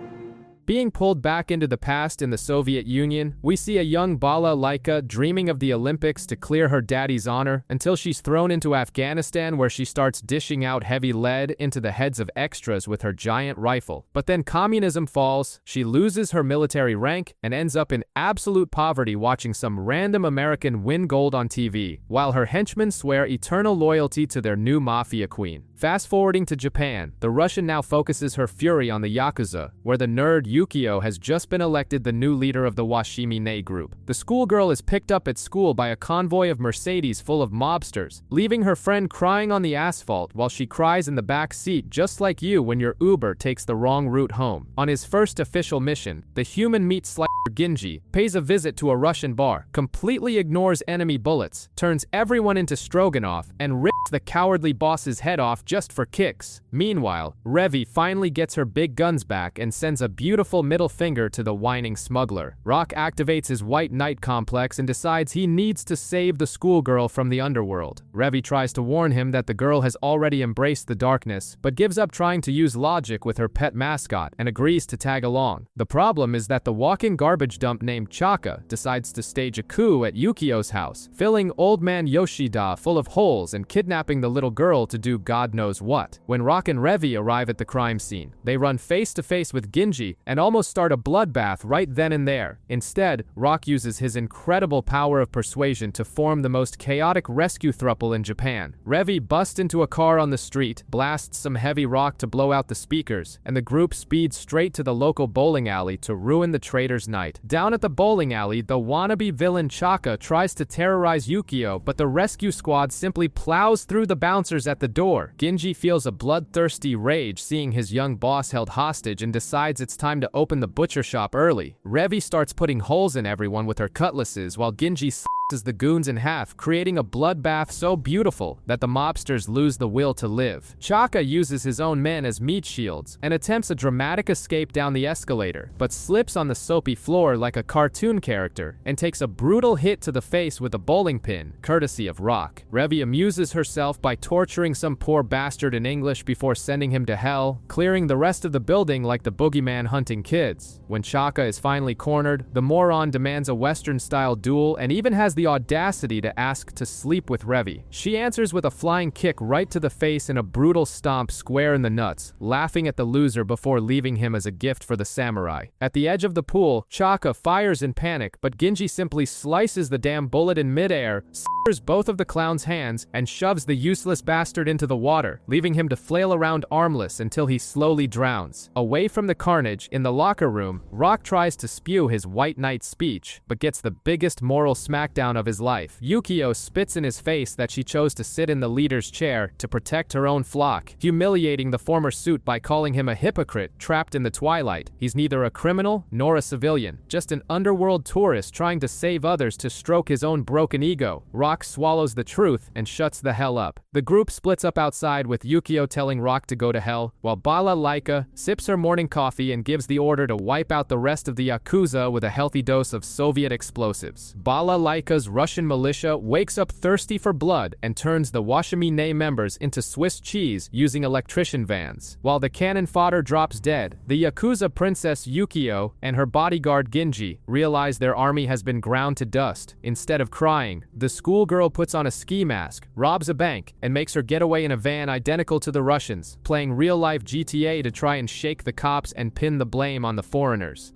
Being pulled back into the past in the Soviet Union, we see a young Balalaika dreaming of the Olympics to clear her daddy's honor until she's thrown into Afghanistan, where she starts dishing out heavy lead into the heads of extras with her giant rifle. But then communism falls, she loses her military rank, and ends up in absolute poverty watching some random American win gold on TV, while her henchmen swear eternal loyalty to their new mafia queen. Fast forwarding to Japan, the Russian now focuses her fury on the Yakuza, where the nerd Yukio has just been elected the new leader of the Washimi-ne group. The schoolgirl is picked up at school by a convoy of Mercedes full of mobsters, leaving her friend crying on the asphalt while she cries in the back seat just like you when your Uber takes the wrong route home. On his first official mission, the human meat slicer Ginji pays a visit to a Russian bar, completely ignores enemy bullets, turns everyone into stroganoff, and rips the cowardly boss's head off just for kicks. Meanwhile, Revi finally gets her big guns back and sends a beautiful middle finger to the whining smuggler. Rock activates his white knight complex and decides he needs to save the schoolgirl from the underworld. Revi tries to warn him that the girl has already embraced the darkness, but gives up trying to use logic with her pet mascot and agrees to tag along. The problem is that the walking garbage dump named Chaka decides to stage a coup at Yukio's house, filling old man Yoshida full of holes and kidnapping the little girl to do God knows what. When Rock and Revi arrive at the crime scene, they run face to face with Ginji and almost start a bloodbath right then and there. Instead, Rock uses his incredible power of persuasion to form the most chaotic rescue throuple in Japan. Revi busts into a car on the street, blasts some heavy rock to blow out the speakers, and the group speeds straight to the local bowling alley to ruin the traitor's night. Down at the bowling alley, the wannabe villain Chaka tries to terrorize Yukio, but the rescue squad simply plows through the bouncers at the door. Ginji feels a bloodthirsty rage seeing his young boss held hostage and decides it's time to open the butcher shop early. Revi starts putting holes in everyone with her cutlasses while Ginji slices the goons in half, creating a bloodbath so beautiful that the mobsters lose the will to live. Chaka uses his own men as meat shields and attempts a dramatic escape down the escalator, but slips on the soapy floor like a cartoon character and takes a brutal hit to the face with a bowling pin, courtesy of Rock. Revi amuses herself by torturing some poor bastard in English before sending him to hell, clearing the rest of the building like the boogeyman hunting kids. When Chaka is finally cornered, the moron demands a Western-style duel and even has the audacity to ask to sleep with Revi. She answers with a flying kick right to the face and a brutal stomp square in the nuts, laughing at the loser before leaving him as a gift for the samurai. At the edge of the pool, Chaka fires in panic, but Ginji simply slices the damn bullet in midair, severs both of the clown's hands, and shoves the useless bastard into the water, leaving him to flail around armless until he slowly drowns. Away from the carnage, in the locker room, Rock tries to spew his white knight speech, but gets the biggest moral smackdown of his life. Yukio spits in his face that she chose to sit in the leader's chair to protect her own flock, humiliating the former suit by calling him a hypocrite trapped in the twilight. He's neither a criminal nor a civilian, just an underworld tourist trying to save others to stroke his own broken ego. Rock swallows the truth and shuts the hell up. The group splits up outside with Yukio telling Rock to go to hell, while Bala Laika sips her morning coffee and gives the order to wipe out the rest of the Yakuza with a healthy dose of Soviet explosives. Bala Laika's Russian militia wakes up thirsty for blood and turns the Washimi-ne members into Swiss cheese using electrician vans. While the cannon fodder drops dead, the Yakuza princess Yukio and her bodyguard Ginji realize their army has been ground to dust. Instead of crying, the schoolgirl puts on a ski mask, robs a bank, and makes her getaway in a van identical to the Russians, playing real-life GTA to try and shake the cops and pin the blame on the foreigners.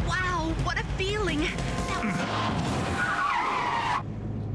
Wow, what a feeling!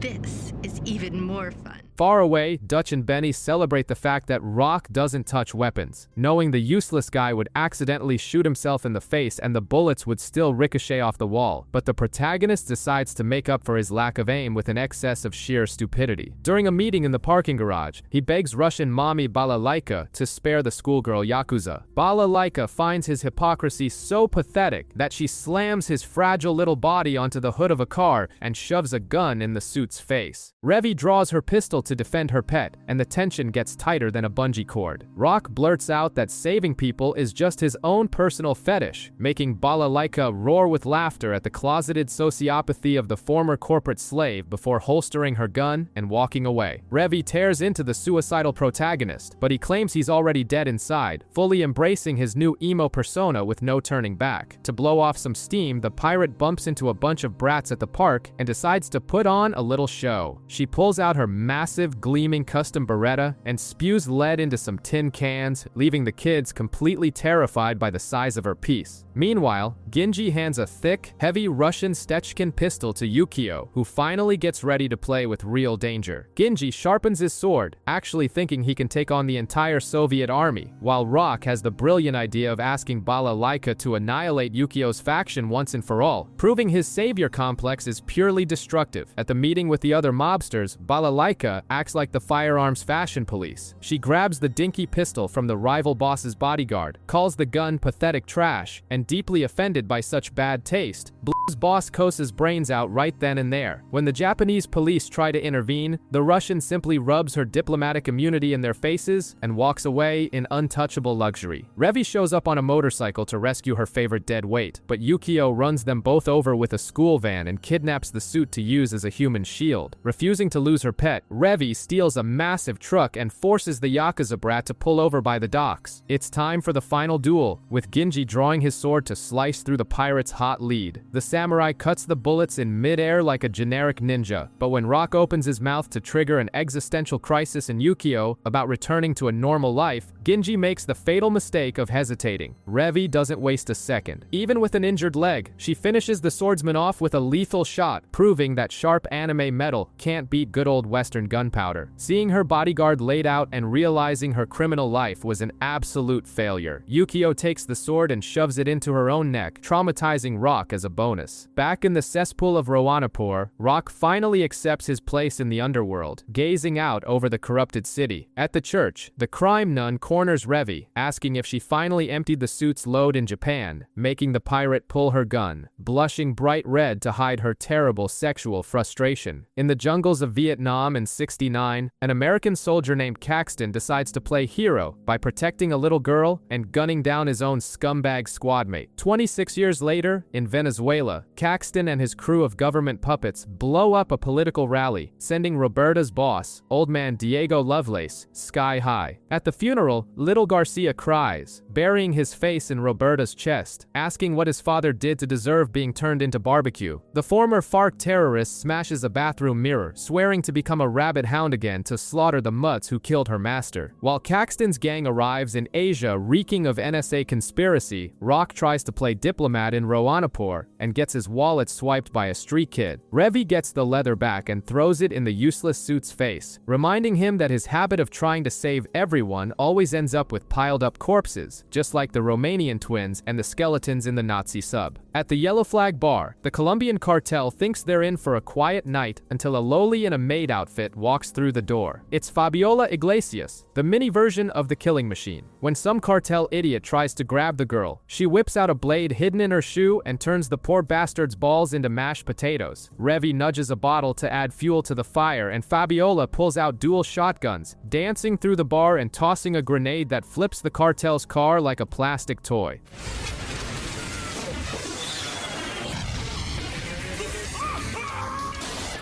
This is even more fun. Far away, Dutch and Benny celebrate the fact that Rock doesn't touch weapons, knowing the useless guy would accidentally shoot himself in the face and the bullets would still ricochet off the wall. But the protagonist decides to make up for his lack of aim with an excess of sheer stupidity. During a meeting in the parking garage, he begs Russian mommy Balalaika to spare the schoolgirl Yakuza. Balalaika finds his hypocrisy so pathetic that she slams his fragile little body onto the hood of a car and shoves a gun in the suit's face. Revi draws her pistol to defend her pet, and the tension gets tighter than a bungee cord. Rock blurts out that saving people is just his own personal fetish, making Balalaika roar with laughter at the closeted sociopathy of the former corporate slave before holstering her gun and walking away. Revi tears into the suicidal protagonist, but he claims he's already dead inside, fully embracing his new emo persona with no turning back. To blow off some steam, the pirate bumps into a bunch of brats at the park and decides to put on a little show. She pulls out her massive massive, gleaming custom Beretta and spews lead into some tin cans, leaving the kids completely terrified by the size of her piece. Meanwhile, Ginji hands a thick, heavy Russian Stechkin pistol to Yukio, who finally gets ready to play with real danger. Ginji sharpens his sword, actually thinking he can take on the entire Soviet army, while Rock has the brilliant idea of asking Balalaika to annihilate Yukio's faction once and for all, proving his savior complex is purely destructive. At the meeting with the other mobsters, Balalaika acts like the firearms fashion police. She grabs the dinky pistol from the rival boss's bodyguard, calls the gun pathetic trash, and deeply offended by such bad taste, Blue's boss Kosa's brains out right then and there. When the Japanese police try to intervene, the Russian simply rubs her diplomatic immunity in their faces and walks away in untouchable luxury. Revi shows up on a motorcycle to rescue her favorite dead weight, but Yukio runs them both over with a school van and kidnaps the suit to use as a human shield. Refusing to lose her pet, Revi steals a massive truck and forces the Yakuza brat to pull over by the docks. It's time for the final duel, with Ginji drawing his sword to slice through the pirate's hot lead. The samurai cuts the bullets in mid-air like a generic ninja, but when Rock opens his mouth to trigger an existential crisis in Yukio about returning to a normal life, Ginji makes the fatal mistake of hesitating. Revi doesn't waste a second. Even with an injured leg, she finishes the swordsman off with a lethal shot, proving that sharp anime metal can't beat good old Western gunpowder. Seeing her bodyguard laid out and realizing her criminal life was an absolute failure, Yukio takes the sword and shoves it into her own neck, traumatizing Rock as a bonus. Back in the cesspool of Roanapur, Rock finally accepts his place in the underworld, gazing out over the corrupted city. At the church, the crime nun corners Revi, asking if she finally emptied the suit's load in Japan, making the pirate pull her gun, blushing bright red to hide her terrible sexual frustration. In the jungles of Vietnam in '69, an American soldier named Caxton decides to play hero by protecting a little girl and gunning down his own scumbag squadmate. 26 years later, in Venezuela, Caxton and his crew of government puppets blow up a political rally, sending Roberta's boss, old man Diego Lovelace, sky high. At the funeral, little Garcia cries, burying his face in Roberta's chest, asking what his father did to deserve being turned into barbecue. The former FARC terrorist smashes a bathroom mirror, swearing to become a rabid hound again to slaughter the mutts who killed her master. While Caxton's gang arrives in Asia reeking of NSA conspiracy, Rock tries to play diplomat in Roanapur and gets his wallet swiped by a street kid. Revi gets the leather back and throws it in the useless suit's face, reminding him that his habit of trying to save everyone always ends up with piled up corpses, just like the Romanian twins and the skeletons in the Nazi sub. At the Yellow Flag bar, the Colombian cartel thinks they're in for a quiet night until a loli in a maid outfit walks through the door. It's Fabiola Iglesias, the mini version of the killing machine. When some cartel idiot tries to grab the girl, she whips out a blade hidden in her shoe and turns the poor bastard's balls into mashed potatoes. Revi nudges a bottle to add fuel to the fire, and Fabiola pulls out dual shotguns, dancing through the bar and tossing a grenade that flips the cartel's car like a plastic toy.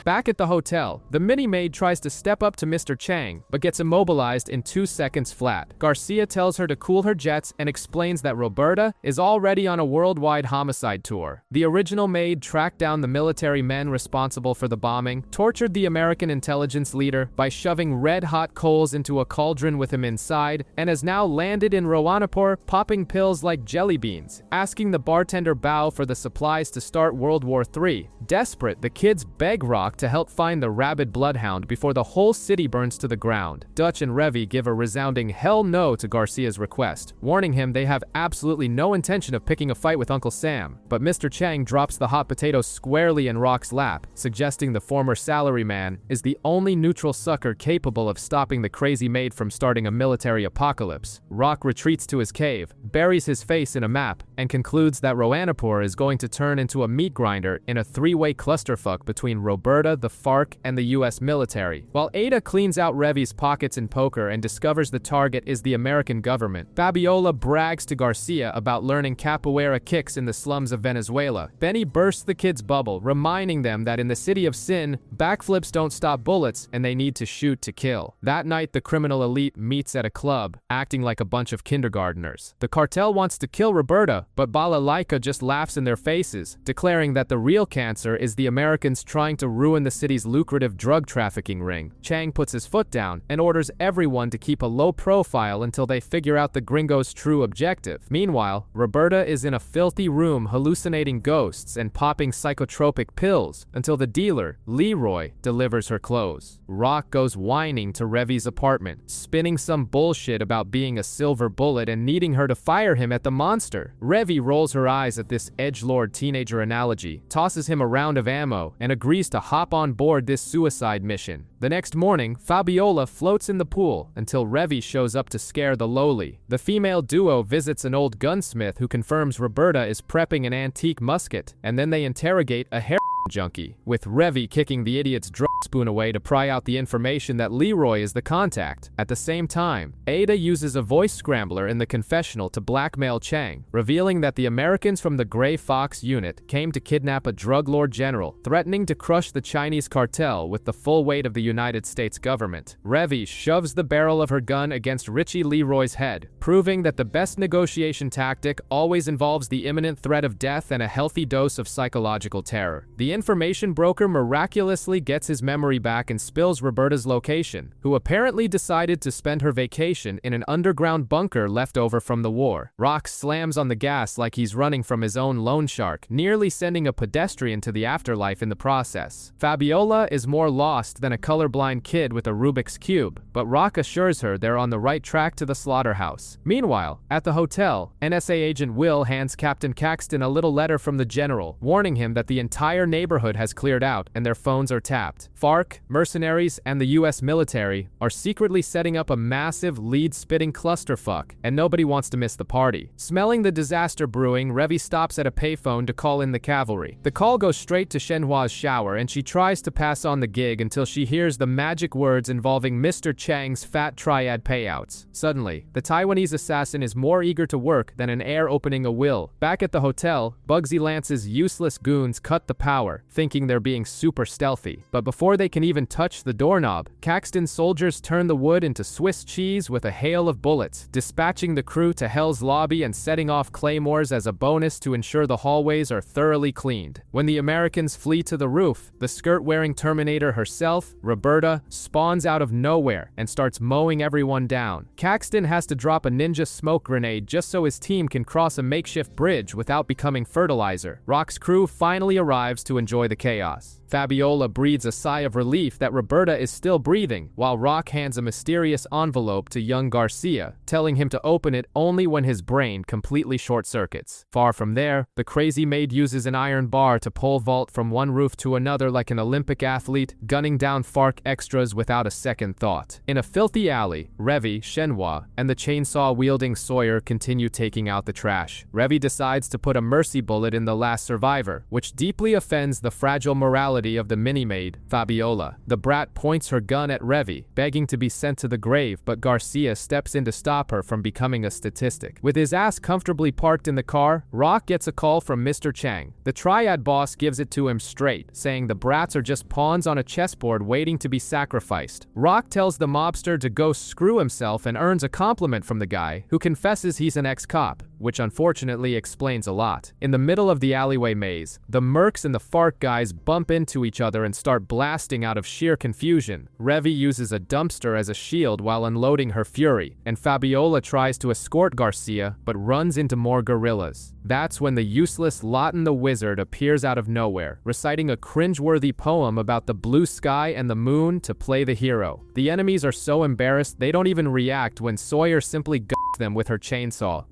Back at the hotel, the mini-maid tries to step up to Mr. Chang, but gets immobilized in 2 seconds flat. Garcia tells her to cool her jets and explains that Roberta is already on a worldwide homicide tour. The original maid tracked down the military men responsible for the bombing, tortured the American intelligence leader by shoving red-hot coals into a cauldron with him inside, and has now landed in Roanapur popping pills like jelly beans, asking the bartender Bao for the supplies to start World War III. Desperate, the kids beg Rock to help find the rabid bloodhound before the whole city burns to the ground. Dutch and Revi give a resounding hell no to Garcia's request, warning him they have absolutely no intention of picking a fight with Uncle Sam. But Mr. Chang drops the hot potato squarely in Rock's lap, suggesting the former salaryman is the only neutral sucker capable of stopping the crazy maid from starting a military apocalypse. Rock retreats to his cave, buries his face in a map, and concludes that Roanapur is going to turn into a meat grinder in a three-way clusterfuck between Roberta, the FARC, and the US military. While Ada cleans out Revi's pockets in poker and discovers the target is the American government, Fabiola brags to Garcia about learning capoeira kicks in the slums of Venezuela. Benny bursts the kids' bubble, reminding them that in the city of sin, backflips don't stop bullets and they need to shoot to kill. That night, the criminal elite meets at a club, acting like a bunch of kindergartners. The cartel wants to kill Roberta, but Balalaika just laughs in their faces, declaring that the real cancer is the Americans trying to ruin ruin the city's lucrative drug trafficking ring. Chang puts his foot down and orders everyone to keep a low profile until they figure out the gringo's true objective. Meanwhile, Roberta is in a filthy room hallucinating ghosts and popping psychotropic pills until the dealer, Leroy, delivers her clothes. Rock goes whining to Revi's apartment, spinning some bullshit about being a silver bullet and needing her to fire him at the monster. Revi rolls her eyes at this edgelord teenager analogy, tosses him a round of ammo, and agrees to hop on board this suicide mission. The next morning, Fabiola floats in the pool until Revi shows up to scare the lowly. The female duo visits an old gunsmith who confirms Roberta is prepping an antique musket, and then they interrogate a heroin junkie, with Revi kicking the idiot's drug spoon away to pry out the information that Leroy is the contact. At the same time, Ada uses a voice scrambler in the confessional to blackmail Chang, revealing that the Americans from the Gray Fox unit came to kidnap a drug lord general, threatening to crush the Chinese cartel with the full weight of the United States government. Revi shoves the barrel of her gun against Richie Leroy's head, proving that the best negotiation tactic always involves the imminent threat of death and a healthy dose of psychological terror. The information broker miraculously gets his memory back and spills Roberta's location, who apparently decided to spend her vacation in an underground bunker left over from the war. Rock slams on the gas like he's running from his own loan shark, nearly sending a pedestrian to the afterlife in the process. Fabiola is more lost than a colorblind kid with a Rubik's Cube, but Rock assures her they're on the right track to the slaughterhouse. Meanwhile, at the hotel, NSA agent Will hands Captain Caxton a little letter from the general, warning him that the entire neighborhood has cleared out and their phones are tapped. FARC, mercenaries, and the US military are secretly setting up a massive lead-spitting clusterfuck, and nobody wants to miss the party. Smelling the disaster brewing, Revi stops at a payphone to call in the cavalry. The call goes straight to Shenhua's shower, and she tries to pass on the gig until she hears the magic words involving Mr. Chang's fat triad payouts. Suddenly, the Taiwanese assassin is more eager to work than an heir opening a will. Back at the hotel, Bugsy Lance's useless goons cut the power, thinking they're being super stealthy. But before they can even touch the doorknob, Caxton's soldiers turn the wood into Swiss cheese with a hail of bullets, dispatching the crew to Hell's Lobby and setting off claymores as a bonus to ensure the hallways are thoroughly cleaned. When the Americans flee to the roof, the skirt-wearing Terminator herself, Roberta, spawns out of nowhere and starts mowing everyone down. Caxton has to drop a ninja smoke grenade just so his team can cross a makeshift bridge without becoming fertilizer. Rock's crew finally arrives to enjoy the chaos. Fabiola breathes a sigh of relief that Roberta is still breathing, while Rock hands a mysterious envelope to young Garcia, telling him to open it only when his brain completely short-circuits. Far from there, the crazy maid uses an iron bar to pole vault from one roof to another like an Olympic athlete, gunning down FARC extras without a second thought. In a filthy alley, Revi, Shenhua, and the chainsaw-wielding Sawyer continue taking out the trash. Revi decides to put a mercy bullet in the last survivor, which deeply offends the fragile morality of the mini-maid, Fabiola. The brat points her gun at Revi, begging to be sent to the grave, but Garcia steps in to stop her from becoming a statistic. With his ass comfortably parked in the car, Rock gets a call from Mr. Chang. The triad boss gives it to him straight, saying the brats are just pawns on a chessboard waiting to be sacrificed. Rock tells the mobster to go screw himself and earns a compliment from the guy, who confesses he's an ex-cop, which unfortunately explains a lot. In the middle of the alleyway maze, the mercs and the FARC guys bump into each other and start blasting out of sheer confusion. Revi uses a dumpster as a shield while unloading her fury, and Fabiola tries to escort Garcia, but runs into more guerrillas. That's when the useless Lawton the Wizard appears out of nowhere, reciting a cringeworthy poem about the blue sky and the moon to play the hero. The enemies are so embarrassed they don't even react when Sawyer simply guts them with her chainsaw.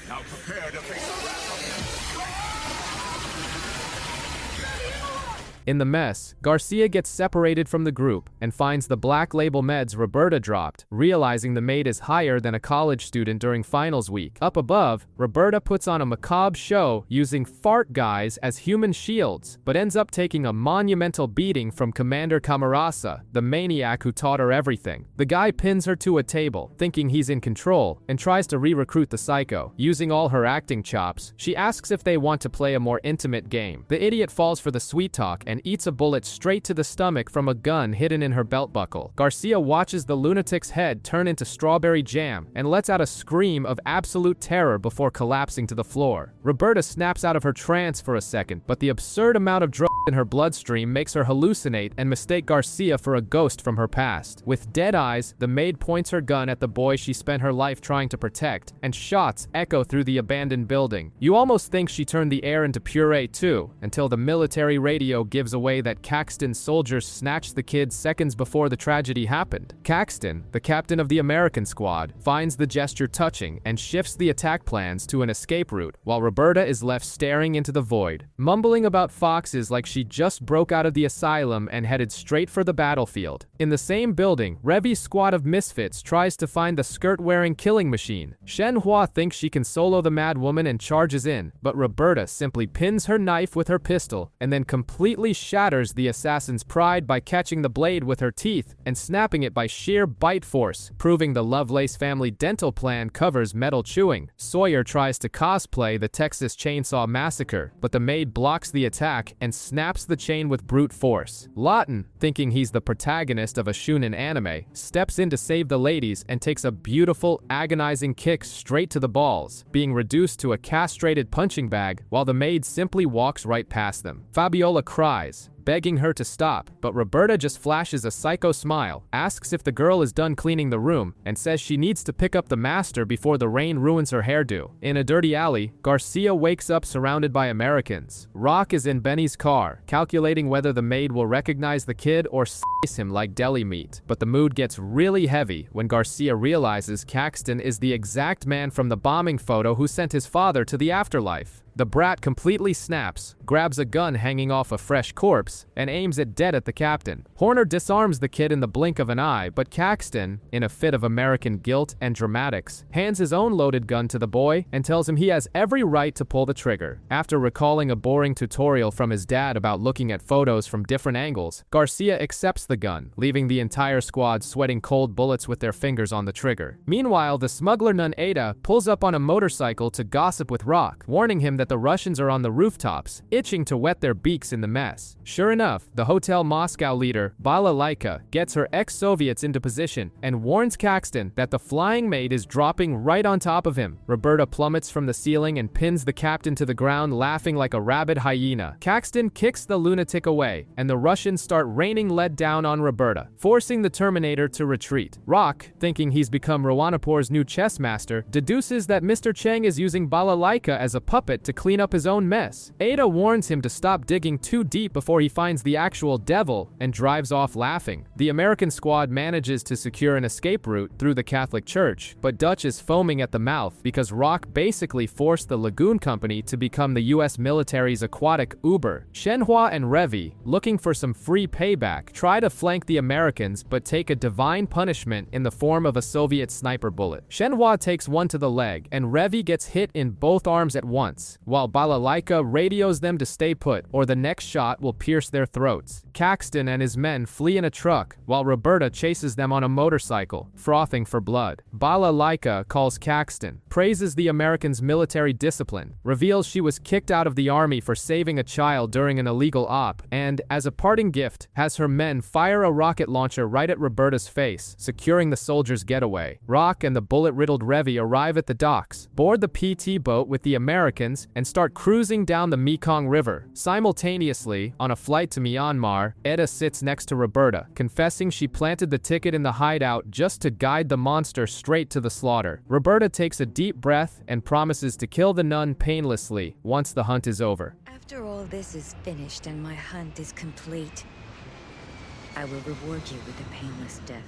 Now prepare to face the wrath In the mess, Garcia gets separated from the group and finds the black label meds Roberta dropped, realizing the maid is higher than a college student during finals week. Up above, Roberta puts on a macabre show using fart guys as human shields, but ends up taking a monumental beating from Commander Camarasa, the maniac who taught her everything. The guy pins her to a table, thinking he's in control, and tries to re-recruit the psycho. Using all her acting chops, she asks if they want to play a more intimate game. The idiot falls for the sweet talk and eats a bullet straight to the stomach from a gun hidden in her belt buckle. Garcia watches the lunatic's head turn into strawberry jam and lets out a scream of absolute terror before collapsing to the floor. Roberta snaps out of her trance for a second, but the absurd amount of drugs in her bloodstream makes her hallucinate and mistake Garcia for a ghost from her past. With dead eyes, the maid points her gun at the boy she spent her life trying to protect, and shots echo through the abandoned building. You almost think she turned the air into puree too, until the military radio gives away that Caxton's soldiers snatched the kid seconds before the tragedy happened. Caxton, the captain of the American squad, finds the gesture touching and shifts the attack plans to an escape route, while Roberta is left staring into the void, mumbling about foxes like she just broke out of the asylum and headed straight for the battlefield. In the same building, Revi's squad of misfits tries to find the skirt-wearing killing machine. Shenhua thinks she can solo the mad woman and charges in, but Roberta simply pins her knife with her pistol and then completely shatters the assassin's pride by catching the blade with her teeth and snapping it by sheer bite force, proving the Lovelace family dental plan covers metal chewing. Sawyer tries to cosplay the Texas Chainsaw Massacre, but the maid blocks the attack and snaps the chain with brute force. Lawton, thinking he's the protagonist of a shonen anime, steps in to save the ladies and takes a beautiful, agonizing kick straight to the balls, being reduced to a castrated punching bag while the maid simply walks right past them. Fabiola cries, begging her to stop, but Roberta just flashes a psycho smile, asks if the girl is done cleaning the room, and says she needs to pick up the master before the rain ruins her hairdo. In a dirty alley, Garcia wakes up surrounded by Americans. Rock is in Benny's car, calculating whether the maid will recognize the kid or slice him like deli meat. But the mood gets really heavy when Garcia realizes Caxton is the exact man from the bombing photo who sent his father to the afterlife. The brat completely snaps, grabs a gun hanging off a fresh corpse, and aims it dead at the captain. Horner disarms the kid in the blink of an eye, but Caxton, in a fit of American guilt and dramatics, hands his own loaded gun to the boy and tells him he has every right to pull the trigger. After recalling a boring tutorial from his dad about looking at photos from different angles, Garcia accepts the gun, leaving the entire squad sweating cold bullets with their fingers on the trigger. Meanwhile, the smuggler nun Ada pulls up on a motorcycle to gossip with Rock, warning him that the Russians are on the rooftops, itching to wet their beaks in the mess. Sure enough, the Hotel Moscow leader, Balalaika, gets her ex-Soviets into position and warns Caxton that the flying maid is dropping right on top of him. Roberta plummets from the ceiling and pins the captain to the ground, laughing like a rabid hyena. Caxton kicks the lunatic away, and the Russians start raining lead down on Roberta, forcing the Terminator to retreat. Rock, thinking he's become Roanapur's new chess master, deduces that Mr. Cheng is using Balalaika as a puppet to clean up his own mess. Ada warns him to stop digging too deep before he finds the actual devil and drives off laughing. The American squad manages to secure an escape route through the Catholic Church, but Dutch is foaming at the mouth because Rock basically forced the Lagoon Company to become the US military's aquatic Uber. Shenhua and Revi, looking for some free payback, try to flank the Americans but take a divine punishment in the form of a Soviet sniper bullet. Shenhua takes one to the leg and Revi gets hit in both arms at once, while Balalaika radios them to stay put or the next shot will pierce their throats. Caxton and his men flee in a truck while Roberta chases them on a motorcycle, frothing for blood. Balalaika calls Caxton, praises the Americans' military discipline, reveals she was kicked out of the army for saving a child during an illegal op, and, as a parting gift, has her men fire a rocket launcher right at Roberta's face, securing the soldiers' getaway. Rock and the bullet-riddled Revi arrive at the docks, board the PT boat with the Americans, and start cruising down the Mekong River. Simultaneously, on a flight to Myanmar, Eda sits next to Roberta, confessing she planted the ticket in the hideout just to guide the monster straight to the slaughter. Roberta takes a deep breath and promises to kill the nun painlessly once the hunt is over. After all this is finished and my hunt is complete, I will reward you with a painless death.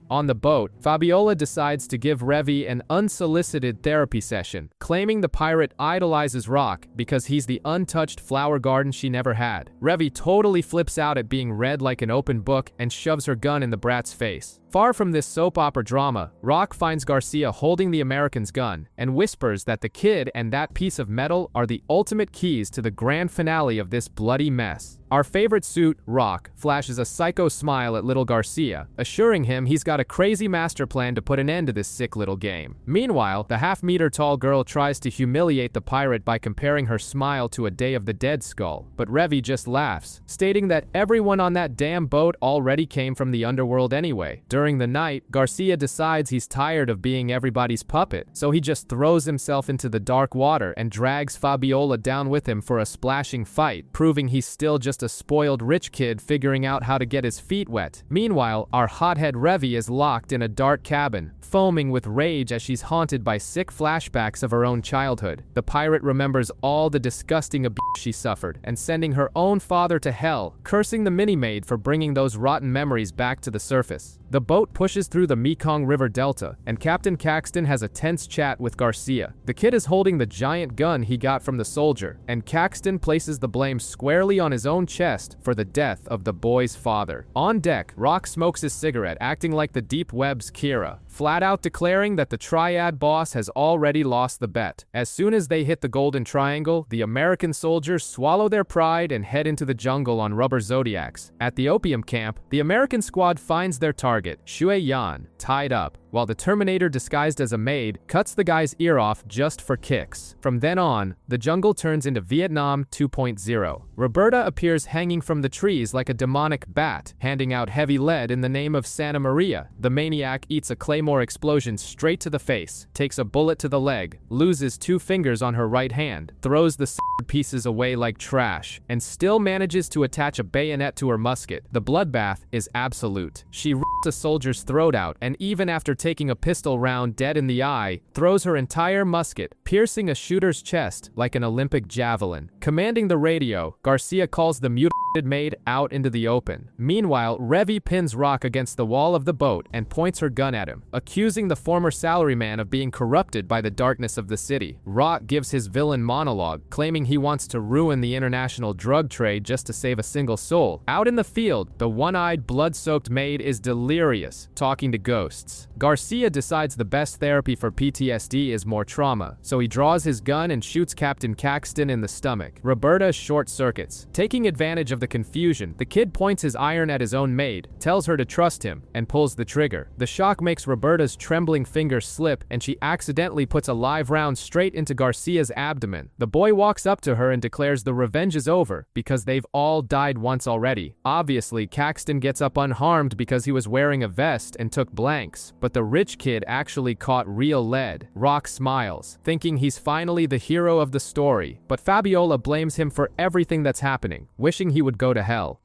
On the boat, Fabiola decides to give Revi an unsolicited therapy session, claiming the pirate idolizes Rock because he's the untouched flower garden she never had. Revi totally flips out at being read like an open book and shoves her gun in the brat's face. Far from this soap opera drama, Rock finds Garcia holding the American's gun and whispers that the kid and that piece of metal are the ultimate keys to the grand finale of this bloody mess. Our favorite suit, Rock, flashes a psycho smile at little Garcia, assuring him he's got a crazy master plan to put an end to this sick little game. Meanwhile, the half-meter-tall girl tries to humiliate the pirate by comparing her smile to a Day of the Dead skull, but Revy just laughs, stating that everyone on that damn boat already came from the underworld anyway. During the night, Garcia decides he's tired of being everybody's puppet, so he just throws himself into the dark water and drags Fabiola down with him for a splashing fight, proving he's still just a spoiled rich kid figuring out how to get his feet wet. Meanwhile, our hothead Revy is locked in a dark cabin, foaming with rage as she's haunted by sick flashbacks of her own childhood. The pirate remembers all the disgusting abuse she suffered and sending her own father to hell, cursing the mini-maid for bringing those rotten memories back to the surface. The boat pushes through the Mekong River Delta, and Captain Caxton has a tense chat with Garcia. The kid is holding the giant gun he got from the soldier, and Caxton places the blame squarely on his own chest for the death of the boy's father. On deck, Rock smokes his cigarette, acting like the Deep Web's Kira, flat out declaring that the Triad boss has already lost the bet. As soon as they hit the Golden Triangle, the American soldiers swallow their pride and head into the jungle on rubber Zodiacs. At the opium camp, the American squad finds their target, Shui Yan, tied up, while the Terminator disguised as a maid cuts the guy's ear off just for kicks. From then on, the jungle turns into Vietnam 2.0. Roberta appears hanging from the trees like a demonic bat, handing out heavy lead in the name of Santa Maria. The maniac eats a claymore explosion straight to the face, takes a bullet to the leg, loses 2 fingers on her right hand, throws the pieces away like trash, and still manages to attach a bayonet to her musket. The bloodbath is absolute. She rips a soldier's throat out, and even after taking a pistol round dead in the eye, throws her entire musket, piercing a shooter's chest like an Olympic javelin. Commanding the radio, Garcia calls the mutilated maid out into the open. Meanwhile, Revy pins Rock against the wall of the boat and points her gun at him, accusing the former salaryman of being corrupted by the darkness of the city. Rock gives his villain monologue, claiming he wants to ruin the international drug trade just to save a single soul. Out in the field, the one-eyed, blood-soaked maid is delirious, talking to ghosts. Garcia decides the best therapy for PTSD is more trauma, so he draws his gun and shoots Captain Caxton in the stomach. Roberta short-circuits. Taking advantage of the confusion, the kid points his iron at his own maid, tells her to trust him, and pulls the trigger. The shock makes Roberta's trembling fingers slip, and she accidentally puts a live round straight into Garcia's abdomen. The boy walks up to her and declares the revenge is over, because they've all died once already. Obviously, Caxton gets up unharmed because he was wearing a vest and took blanks, but the rich kid actually caught real lead. Rock smiles, thinking he's finally the hero of the story, but Fabiola blames him for everything that's happening, wishing he would go to hell.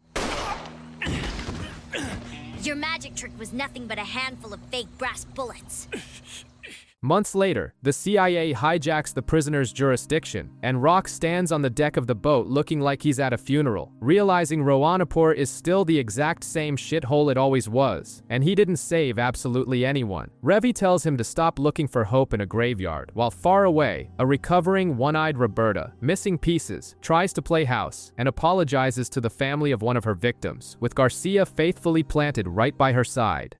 Your magic trick was nothing but a handful of fake brass bullets. Months later, the CIA hijacks the prisoner's jurisdiction, and Rock stands on the deck of the boat looking like he's at a funeral, realizing Roanapur is still the exact same shithole it always was, and he didn't save absolutely anyone. Revy tells him to stop looking for hope in a graveyard, while far away, a recovering one-eyed Roberta, missing pieces, tries to play house, and apologizes to the family of one of her victims, with Garcia faithfully planted right by her side.